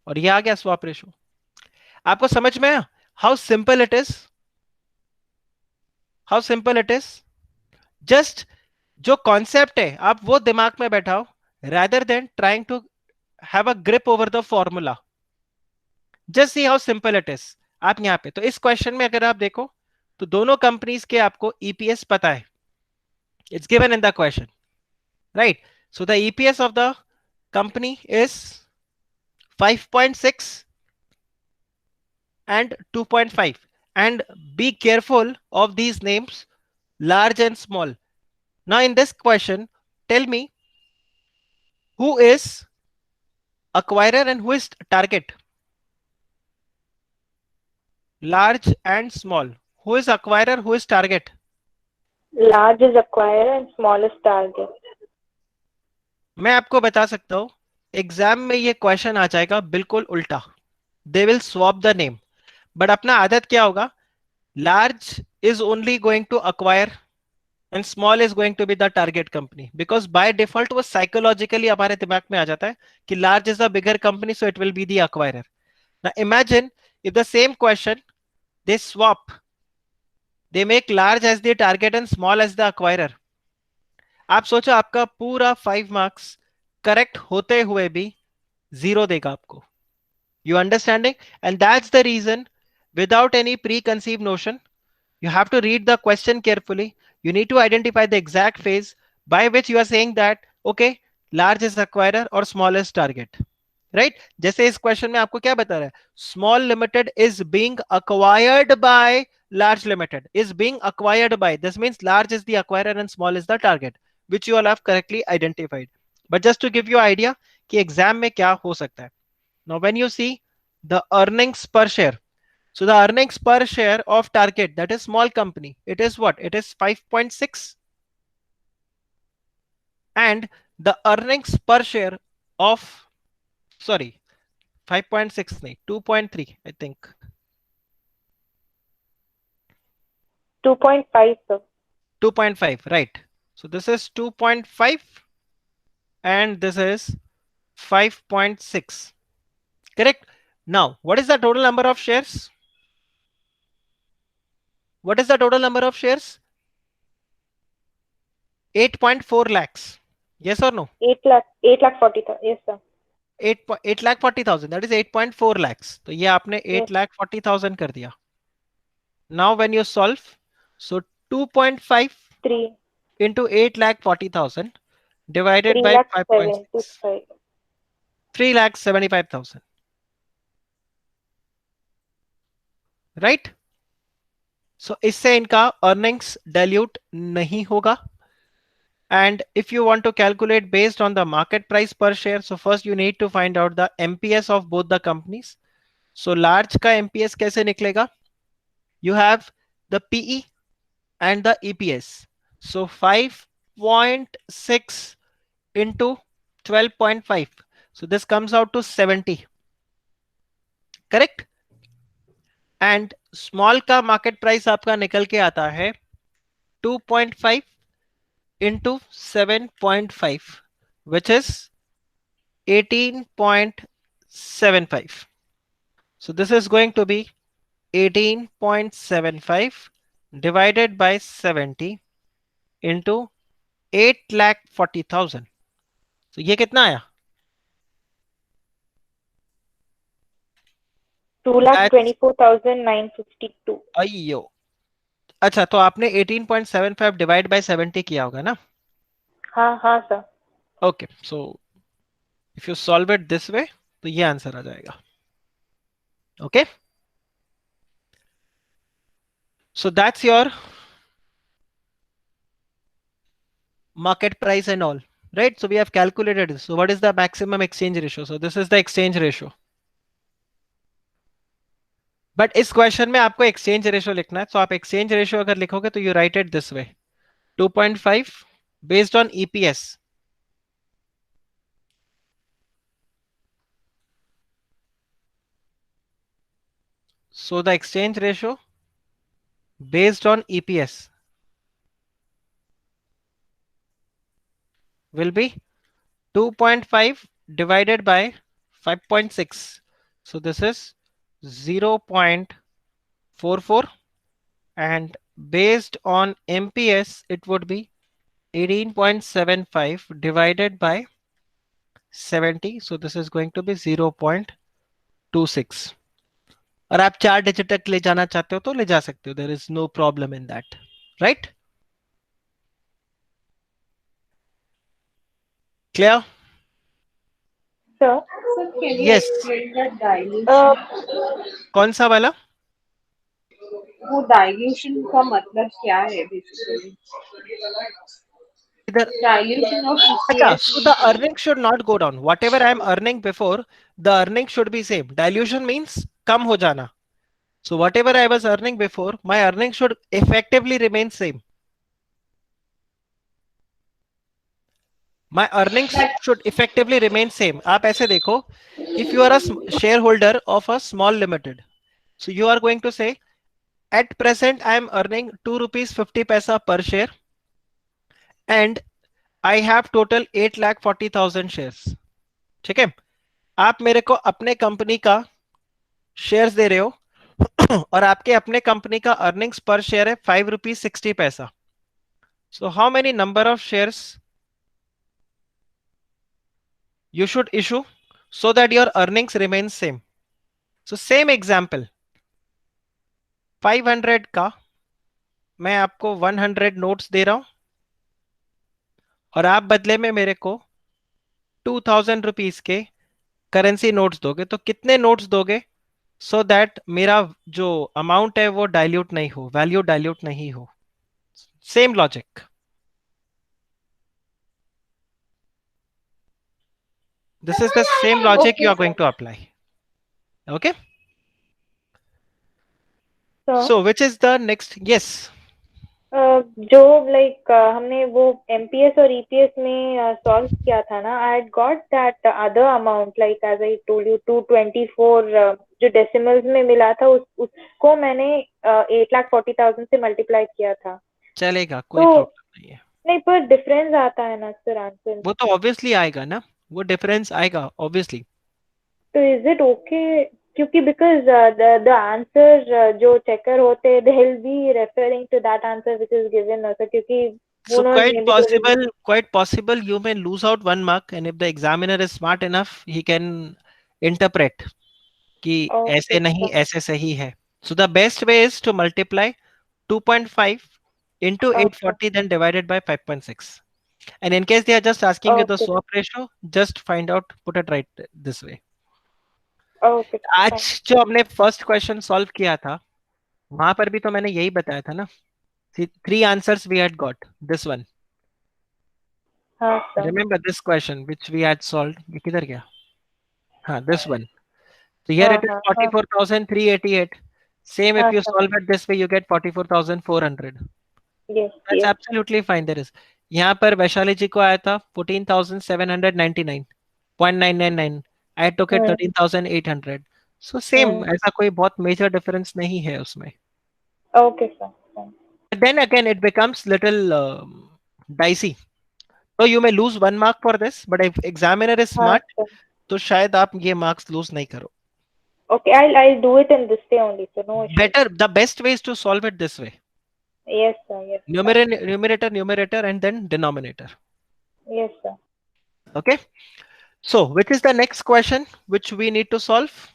और ये आ गया swap ratio. आपको समझ में आया how simple it is? How simple it is? Just जो कॉन्सेप्ट है आप वो दिमाग में बैठाओ rather than trying to have a grip over the formula. Just see how simple it is. आप यहां पे तो इस क्वेश्चन में अगर आप देखो तो दोनों कंपनीज के आपको ईपीएस पता है. It's given in the question, right? So the EPS of the company is 5.6 and 2.5. And be careful of these names, large and small. Now in this question, tell me who is acquirer and who is target? Large and small. Who is acquirer, who is target? Large is acquirer and small is target. मैं आपको बता सकता हूं exam में ये question आ जाएगा बिल्कुल उल्टा. They will swap the name. But अपना आदत क्या होगा? Large is only going to acquire and small is going to be the target company, because by default वो psychologically हमारे दिमाग में आ जाता है कि large is a bigger company so it will be the acquirer. Now imagine if the same question they swap, they make large as the target and small as the acquirer. आप सोचो आपका पूरा 5 मार्क्स करेक्ट होते हुए भी 0 देगा आपको. You understanding? And that's the reason, without any preconceived notion, you have to read the question carefully. You need to identify the exact phase by which you are saying that, okay, large is acquirer or small is target, right? जैसे इस question में आपको क्या बता रहा है? Small limited is being acquired by large limited. Is being acquired by. This means large is the acquirer and small is the target, which you all have correctly identified. But just to give you idea कि exam में क्या हो सकता है. Now when you see the earnings per share, so the earnings per share of target, that is small company, it is what? It is 5.6. And the earnings per share of, sorry, 5.6, 2.3, I think. 2.5, sir. 2.5, right. So this is 2.5 and this is 5.6. Correct. Now, what is the total number of shares? What is the total number of shares? 8.4 lakhs. Yes or no? 8 lakh 40,000. Yes, sir. 8 lakh 40,000. That is 8.4 lakhs. तो ये आपने 8 lakh 40,000 कर दिया. Now when you solve, so 2.5 3 into 8 lakh 40,000 divided 3 by lakh 5.6. 75. 3 lakh 75,000. Right? So इससे इनका earnings dilute नहीं होगा. And if you want to calculate based on the market price per share, so first you need to find out the MPS of both the companies. So large का MPS कैसे निकलेगा? You have the PE and the EPS. So 5.6 into 12.5. So this comes out to 70. Correct? And small का market price आपका निकल के आता है 2.5 into 7.5, which is 18.75. So this is going to be 18.75 divided by 70 into 8,40,000. So ये कितना आया? 2,24,952. अयो, अच्छा तो आपने 18.75 डिवाइड बाय 70 किया होगा ना? हाँ हाँ sir. Okay, so if you solve it this वे तो ये आंसर आ जाएगा. Okay, so that's your market price and all, right? So we have calculated this. So what is the maximum exchange ratio? So this is the exchange ratio. But इस question में आपको exchange ratio लिखना है. तो आप exchange ratio अगर लिखोगे तो you right it this way, 2.5 based on EPS. So the exchange ratio based on EPS will be 2.5 divided by 5.6. So this is 0.44, and based on MPS it would be 18.75 divided by 70. So this is going to be 0.26. और आप 4 digit तक ले जाना चाहते हो तो ले जा सकते हो. There is no problem in that, right? Clear? Sir, can you Yes. explain the dilution? कौन सा वाला? वो dilution का मतलब क्या है basically? इधर Dilution of अच्छा, EPS so the means earning should not go down. Whatever I am earning before, the earning should be same. Dilution means कम हो जाना. So whatever I was earning before, my earning should effectively remain same. My earnings should effectively remain same. आप ऐसे देखो, if you are a shareholder of a small limited, so you are going to say, at present I am earning 2 rupees 50 paisa per share, and I have total 8,40,000 shares. ठीक है? आप मेरे को अपने company का शेयर्स दे रहे हो और आपके अपने कंपनी का अर्निंग्स पर शेयर है 5 रुपीज 60 पैसा. So how many number of shares you should issue so that your earnings remain same? So same example, 500 का मैं आपको 100 नोट्स दे रहा हूं और आप बदले में मेरे को 2000 रुपीज के करेंसी नोट्स दोगे. तो कितने नोट्स दोगे सो दैट मेरा जो अमाउंट है वो डाइल्यूट नहीं हो, वैल्यू डाइल्यूट नहीं हो? Same logic. This is the same logic you are going to apply. Okay. So which is the next? Yes. जो लाइक हमने वो MPS और EPS में सॉल्व किया था ना, I had got that other amount like as I told you 224 जो decimals में मिला था, उसको मैंने 8,40,000 से मल्टीप्लाई किया था. चलेगा, कोई प्रॉब्लम नहीं है. नहीं, पर डिफरेंस आता है ना सर आंसर. वो तो ऑब्वियसली आएगा ना, वो डिफरेंस आएगा ऑब्वियसली. तो इज इट ओके? क्योंकि बिकॉज द आंसर जो चेकर होते they will be referring to that answer which is given also, क्योंकि So quite possible you may lose out 1 mark, and if the examiner is smart enough he can interpret कि ऐसे नहीं ऐसे सही है. So the best way is to multiply 2.5 into 840 then divided by 5.6. And in case they are just asking you the swap ratio, just find out, put it right this way. Okay. आज जो हमने first question solve किया था वहां पर भी तो मैंने यही बताया था ना. See, 3 answers we had got. This one. Remember this question which we had solved? ये किधर गया? हाँ, this one. So here it is 44,388. Same, if you solve it this way, you get 44,400. Yes. That's absolutely fine. There is. यहाँ पर वैशाली जी को आया था 14,799.999. I took it 13,800. So same, ऐसा कोई बहुत major difference नहीं है उसमें. Okay, sir. Fine. But then again, it becomes little dicey. So you may lose 1 mark for this, but if examiner is हाँ smart, sir. तो शायद आप ये marks lose नहीं करो. Okay, I'll do it in this way only, sir. No issue. Better, the best way is to solve it this way. Yes, sir. Yes. Sir. Numerator, and then denominator. Yes, sir. Okay. So, which is the next question which we need to solve?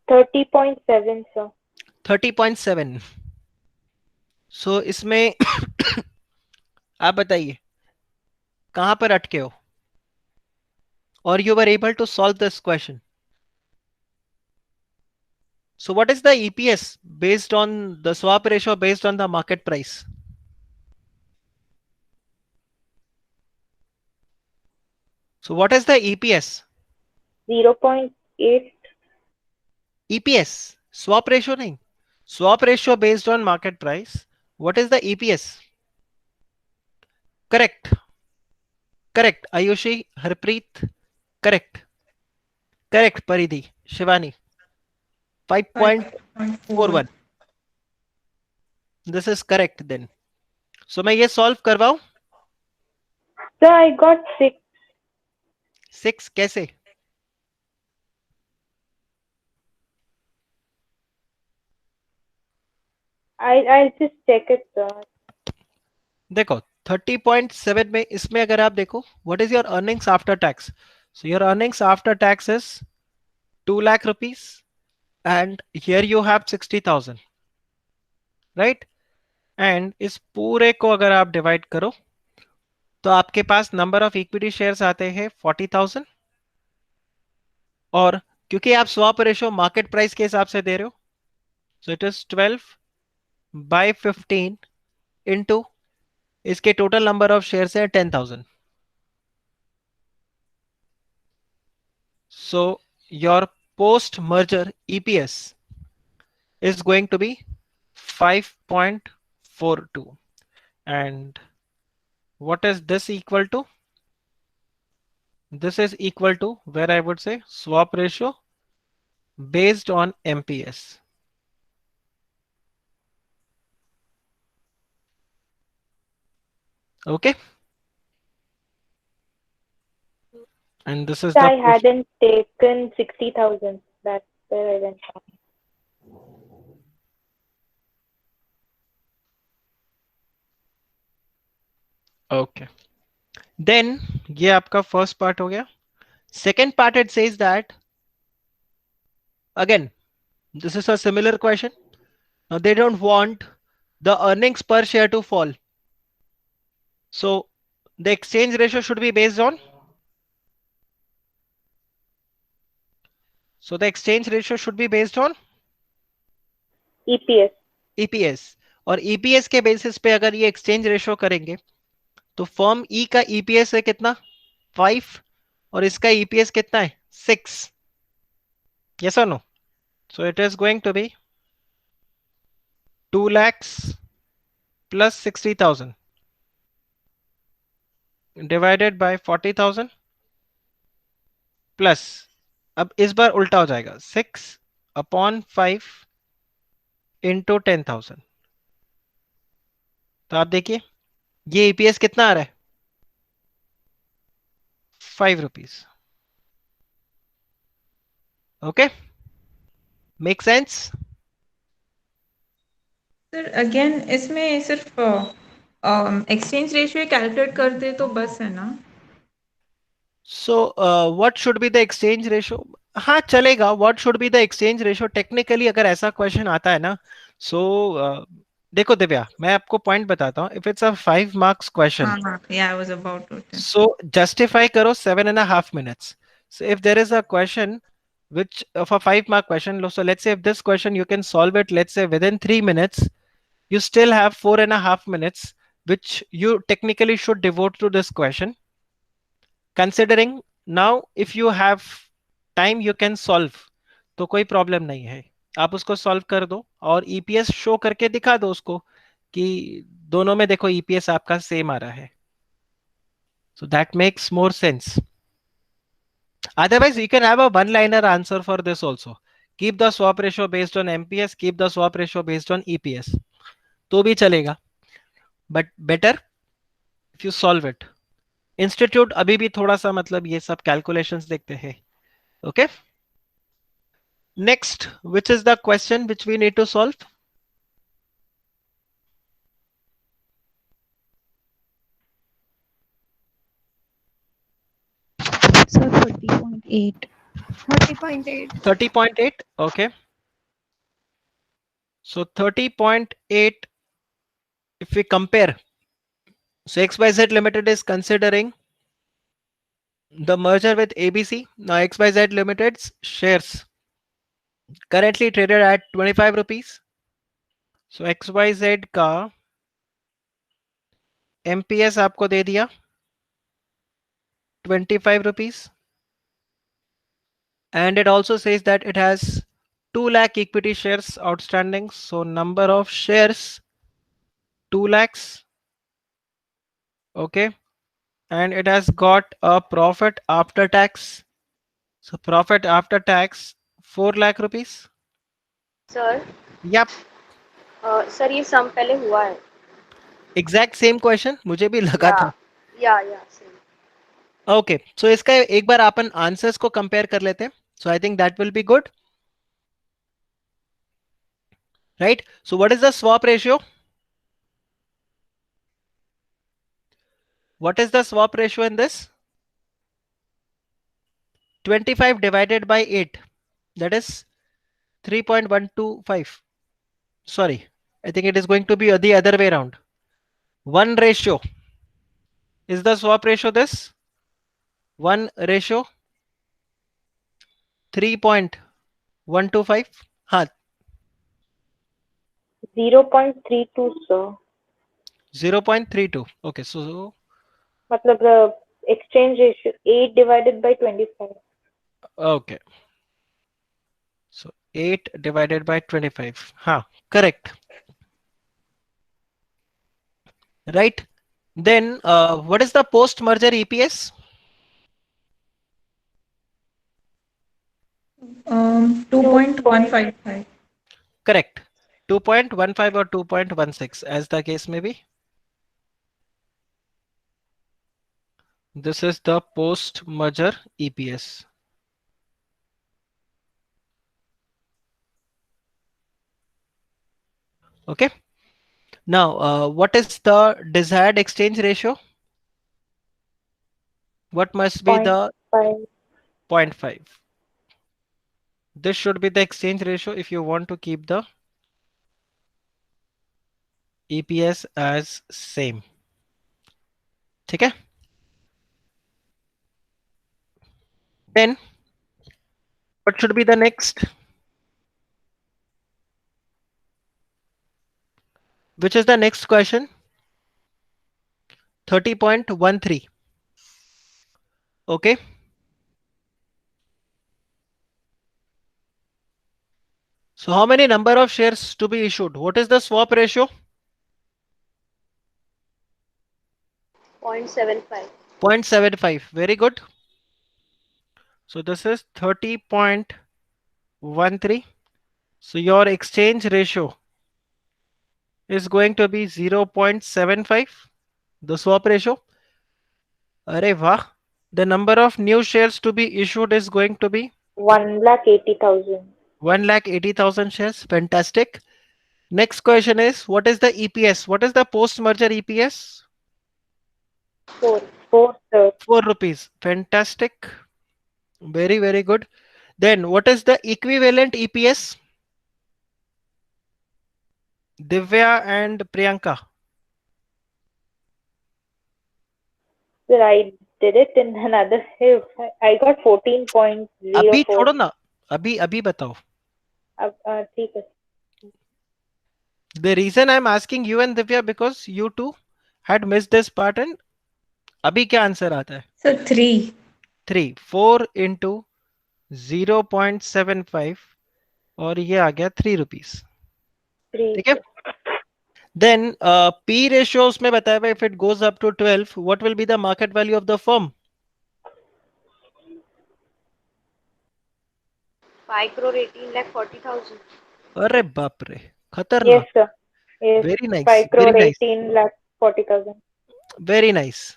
30.7, sir. 30.7. So, इसमें आप बताइए कहां पर अटके हो? Or you were able to solve this question. So, what is the EPS based on the swap ratio based on the market price? So, what is the EPS? 0.8. EPS, swap ratio nahi. Swap ratio based on market price. What is the EPS? Correct. Correct. Ayushi, Harpreet. Correct. Correct, Paridhi. Shivani. 5.41. This is correct then. So मैं ये solve करवाऊं? Sir, I got 6. 6 कैसे? I'll just check it, sir. देखो 30.7 में इसमें अगर आप देखो what is your earnings after tax? So your earnings after tax is 2 lakh rupees and here you have 60,000, right? And इस पूरे को अगर आप डिवाइड करो तो आपके पास नंबर ऑफ इक्विटी शेयर्स आते हैं 40,000 और क्योंकि आप स्वैप रेशियो मार्केट प्राइस के हिसाब से दे रहे हो सो इट इज 12/15 इनटू इसके टोटल नंबर ऑफ शेयर्स है 10,000. So your post merger EPS is going to be 5.42 and what is this equal to? This is equal to where I would say swap ratio based on MPS. Okay. And this is I the hadn't taken 60,000. That's where I went wrong. okay. Then ये आपका first part हो गया. Second part it says that again this is a similar question. Now they don't want the earnings per share to fall. So the exchange ratio should be based on. So the exchange ratio should be based on EPS. EPS. और EPS के basis पे अगर ये exchange ratio करेंगे तो firm E का EPS है कितना 5 और इसका EPS कितना है 6. Yes or no? So it is going to be 2 lakhs plus 60,000 divided by 40,000 plus अब इस बार उल्टा हो जाएगा 6/5 इंटू 10,000. तो आप देखिए ये EPS कितना आ रहा है 5 rupees. Okay make sense? Sir again इसमें सिर्फ एक्सचेंज रेशियो कैलकुलेट कर दे तो बस है ना. So what should be the exchange ratio? हाँ चलेगा. What should be the exchange ratio? Technically अगर ऐसा क्वेश्चन आता है ना so देखो दिव्या मैं आपको पॉइंट बताता हूँ. If it's a 5 marks question, yeah, I was about to say. so justify करो 7.5 minutes. So if there is a question which of a 5 mark question, so let's say if this question you can solve it let's say within 3 minutes, you still have 4.5 minutes which you technically should devote to this question. Considering now if you have time you can solve तो कोई problem नहीं है. आप उसको solve कर दो और EPS show करके दिखा दो उसको कि दोनों में देखो ईपीएस आपका सेम आ रहा है, so that makes more sense. Otherwise, you can have a one-liner answer for this also. Keep the swap ratio based on MPS, keep the swap ratio based on EPS. तो भी चलेगा, but better if you solve it. Institute अभी भी थोड़ा सा मतलब ये सब calculations देखते हैं. Okay. Next, which is the question which we need to solve? So 30.8. 30.8. 30.8. Okay. So 30.8, if we compare, so XYZ Limited is considering the merger with ABC. Now XYZ Limited's shares currently traded at 25 rupees. So XYZ का MPS आपको दे दिया 25 rupees. And it also says that it has 2 lakh equity shares outstanding. So number of shares 2 lakhs. Okay. And it has got a profit after tax. So profit after tax 4 lakh rupees. Sir Yep. Sir ये सम पहले हुआ है. Exact same question. मुझे भी लगा था. या same. Okay. So इसका एक बार अपन आंसर्स को कंपेयर कर लेते हैं. So I think that will be good. Right. So what is the swap ratio? What is the swap ratio in this? 25 divided by 8. That is 3.125. Sorry. I think it is going to be the other way around. 1 ratio. Is the swap ratio this? 1 ratio 3.125. हाँ 0.32, sir. 0.32. Okay, so मतलब the exchange ratio 8 divided by 25. okay. So 8 divided by 25. हाँ, correct. Right. Then what is the post merger EPS? 2.155. Correct. 2.15 or 2.16 as the case may be. This is the post merger EPS. Okay. Now, what is the desired exchange ratio? What must be the 0.5? This should be the exchange ratio if you want to keep the EPS as same. ठीक है? Then what should be the next? Which is the next question? 30.13. Okay. So how many number of shares to be issued? What is the swap ratio? 0.75. 0.75. Very good. So this is 30.13. So your exchange ratio is going to be 0.75. The swap ratio. Arey vah. The number of new shares to be issued is going to be 1,80,000. 1,80,000 shares. Fantastic. Next question is, what is the EPS? What is the post-merger EPS? 4, sir. 4 rupees. Fantastic. Very, very good. Then what is the equivalent EPS? Divya and Priyanka. Sir, I did it in another. I got 14.04. अभी छोड़ो ना. अभी बताओ. ठीक है. The reason I'm asking you and Divya because you two had missed this part and अभी क्या answer आता है? So 3. 3. 4 into 0.75 और ये आ गया 3 रुपीस. ठीक है? Then P ratio उसमें बताया हुआ, if it goes up to 12, what will be the market value of the firm? 5 crore 18,40,000. अरे बाप रे, Yes, खतरनाक. sir. Yes, Very nice, 5 very crore nice, 18 lakh 40,000. very nice.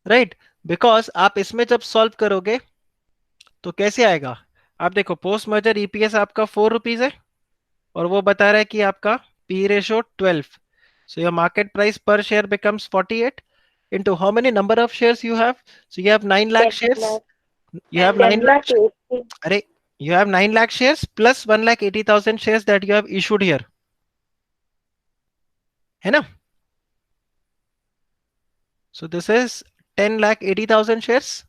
Right, because आप इसमें जब सॉल्व करोगे तो कैसे आएगा? आप देखो, पोस्ट मर्जर ईपीएस आपका 4 रुपीज है और वो बता रहा है कि आपका P ratio 12. So your market price per share becomes 48 into how many number of shares you have? So you have 9 lakh 10 shares. lakh. You have 9 10 lakh. lakh 80. Array, you have 9 lakh shares plus 1 lakh 80,000 shares that you have issued here. है ना? So this is 10 lakh 80,000 shares.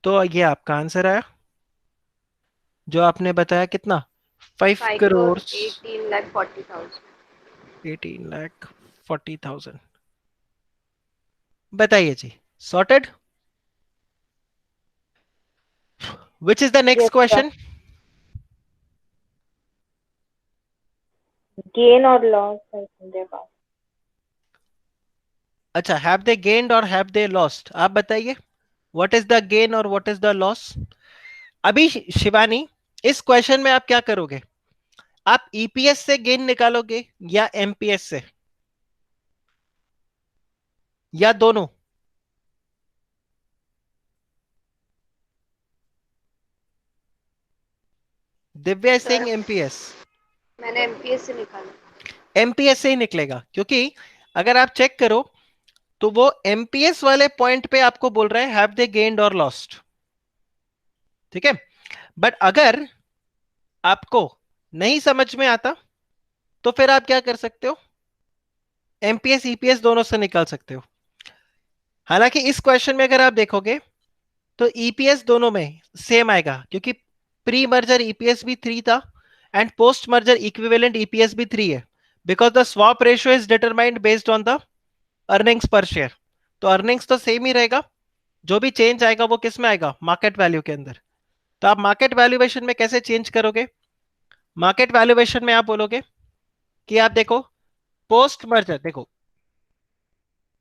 तो ये आपका answer आया जो आपने बताया कितना? 5 5 crore करोड़ 18,40,000. 18 लाख 40,000. बताइए जी, sorted? Which is the next Yes, sir. question? Gain or loss, I think they've asked. अच्छा, have they gained or have they lost? आप बताइए, what is the gain और what is the loss? अभी शिवानी, इस question में आप क्या करोगे? आप ईपीएस से गेन निकालोगे या एमपीएस से, या दोनों? Divya is saying MPS. मैंने एमपीएस से निकाला. एमपीएस से ही निकलेगा, क्योंकि अगर आप चेक करो तो वो एमपीएस वाले पॉइंट पे आपको बोल रहा है हैव दे गेन्ड और लॉस्ट. ठीक है, बट अगर आपको नहीं समझ में आता तो फिर आप क्या कर सकते हो? एमपीएस ईपीएस दोनों से निकाल सकते हो. हालांकि इस क्वेश्चन में अगर आप देखोगे तो ईपीएस दोनों में सेम आएगा, क्योंकि प्री मर्जर ईपीएस भी 3 था and post merger equivalent EPS भी 3 है, because the swap ratio is determined based on the earnings पर शेयर. तो अर्निंग्स तो सेम ही रहेगा, जो भी चेंज आएगा वो किस में आएगा? मार्केट वैल्यू के अंदर. तो आप मार्केट वैल्यूएशन में कैसे चेंज करोगे? मार्केट वैल्यूएशन में आप बोलोगे कि आप देखो पोस्ट मर्जर, देखो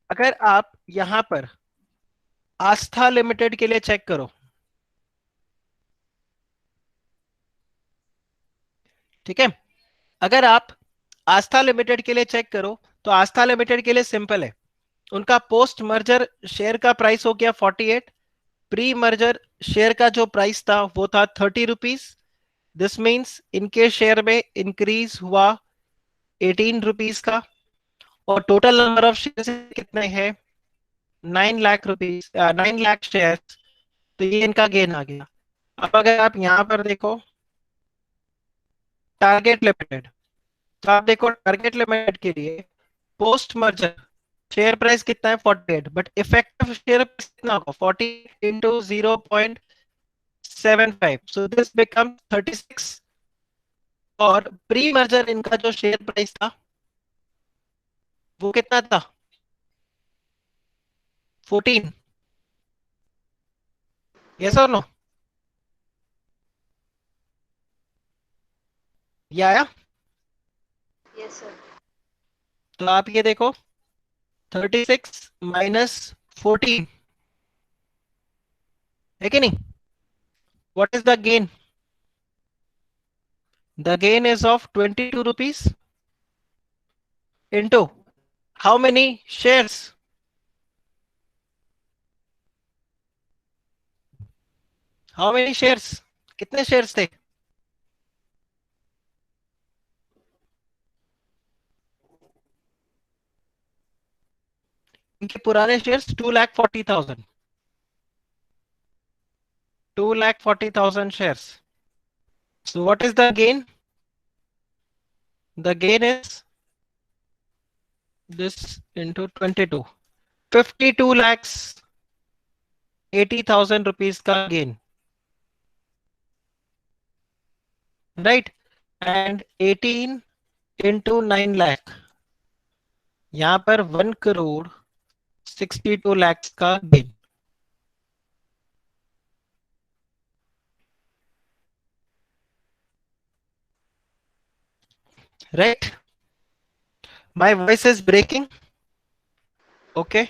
अगर आप यहां पर आस्था लिमिटेड के लिए चेक करो, ठीक है, अगर आप आस्था लिमिटेड के लिए चेक करो तो आस्था लिमिटेड के लिए सिंपल है. उनका पोस्ट मर्जर शेयर का प्राइस हो गया 48, प्री मर्जर शेयर का जो प्राइस था वो था 30 रुपीज. दिस मीन्स इनके शेयर में इंक्रीज हुआ 18 रुपीज का, और टोटल नंबर ऑफ शेयर कितने हैं? 9 लाख रुपीज, 9 लाख शेयर. तो ये इनका गेन आ गया. अब अगर आप यहां पर देखो टारगेट लिमिटेड, तो आप देखो टारगेट लिमिटेड के लिए पोस्ट मर्जर शेयर प्राइस कितना है? 48, बट इफेक्टिव शेयर प्राइस कितना होगा? 40 इंटू 0.75, सो दिस बिकम 36. और प्री मर्जर इनका जो शेयर प्राइस था वो कितना था? 14. यस और नो? ये आया? Yes sir. तो आप ये देखो 36 माइनस 14 है कि नहीं? What is the gain? The gain is of 22 rupees into how many shares? How many shares? कितने शेयर्स थे? इनके पुराने shares 2,40,000. 2,40,000 shares. So what is the gain? The gain is this into 22. 52 lakhs 80,000 rupees का gain. Right? And 18 into 9 lakh. यहाँ पर 1 crore 62 lakhs का gain. Right? My voice is breaking. Okay.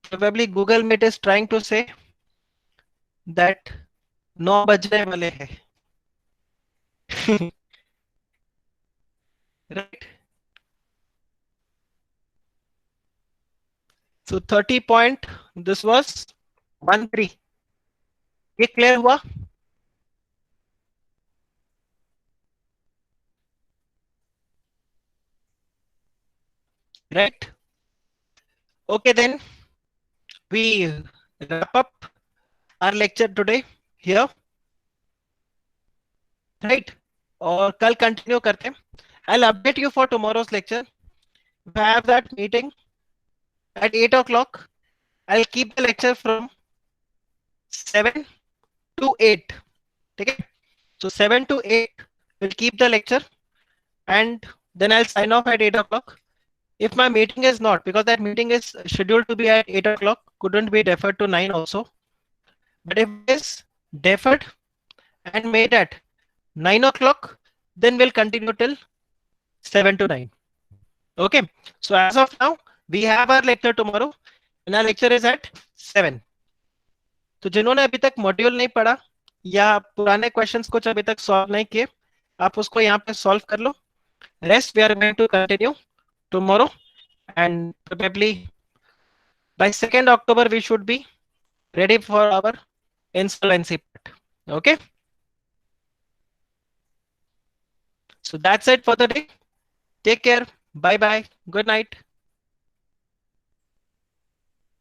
Probably Google Meet is trying to say that 9 बजने वाले हैं. Right. So 30 point. This was 13. ये clear हुआ? Right. Okay, then we wrap up our lecture today here. Right. और कल continue करते हैं. I'll update you for tomorrow's lecture. We have that meeting at 8 o'clock. I'll keep the lecture from 7 to 8. Okay. So 7 to 8 we'll keep the lecture, and then I'll sign off at 8 o'clock. If my meeting is not, because that meeting is scheduled to be at 8 o'clock, couldn't be deferred to 9 also. But if it is deferred and made at 9 o'clock, then we'll continue till 7 to 9. Okay. So as of now, we have our lecture tomorrow, and our lecture is at 7. तो जिन्होंने अभी तक module नहीं पढ़ा या पुराने questions कुछ अभी तक सॉल्व नहीं किए, आप उसको यहाँ पे सॉल्व कर लो. Rest we are going to continue tomorrow, and probably by 2nd October we should be ready for our insolvency part. Okay. So that's it for the day. Take care. Bye bye. Good night.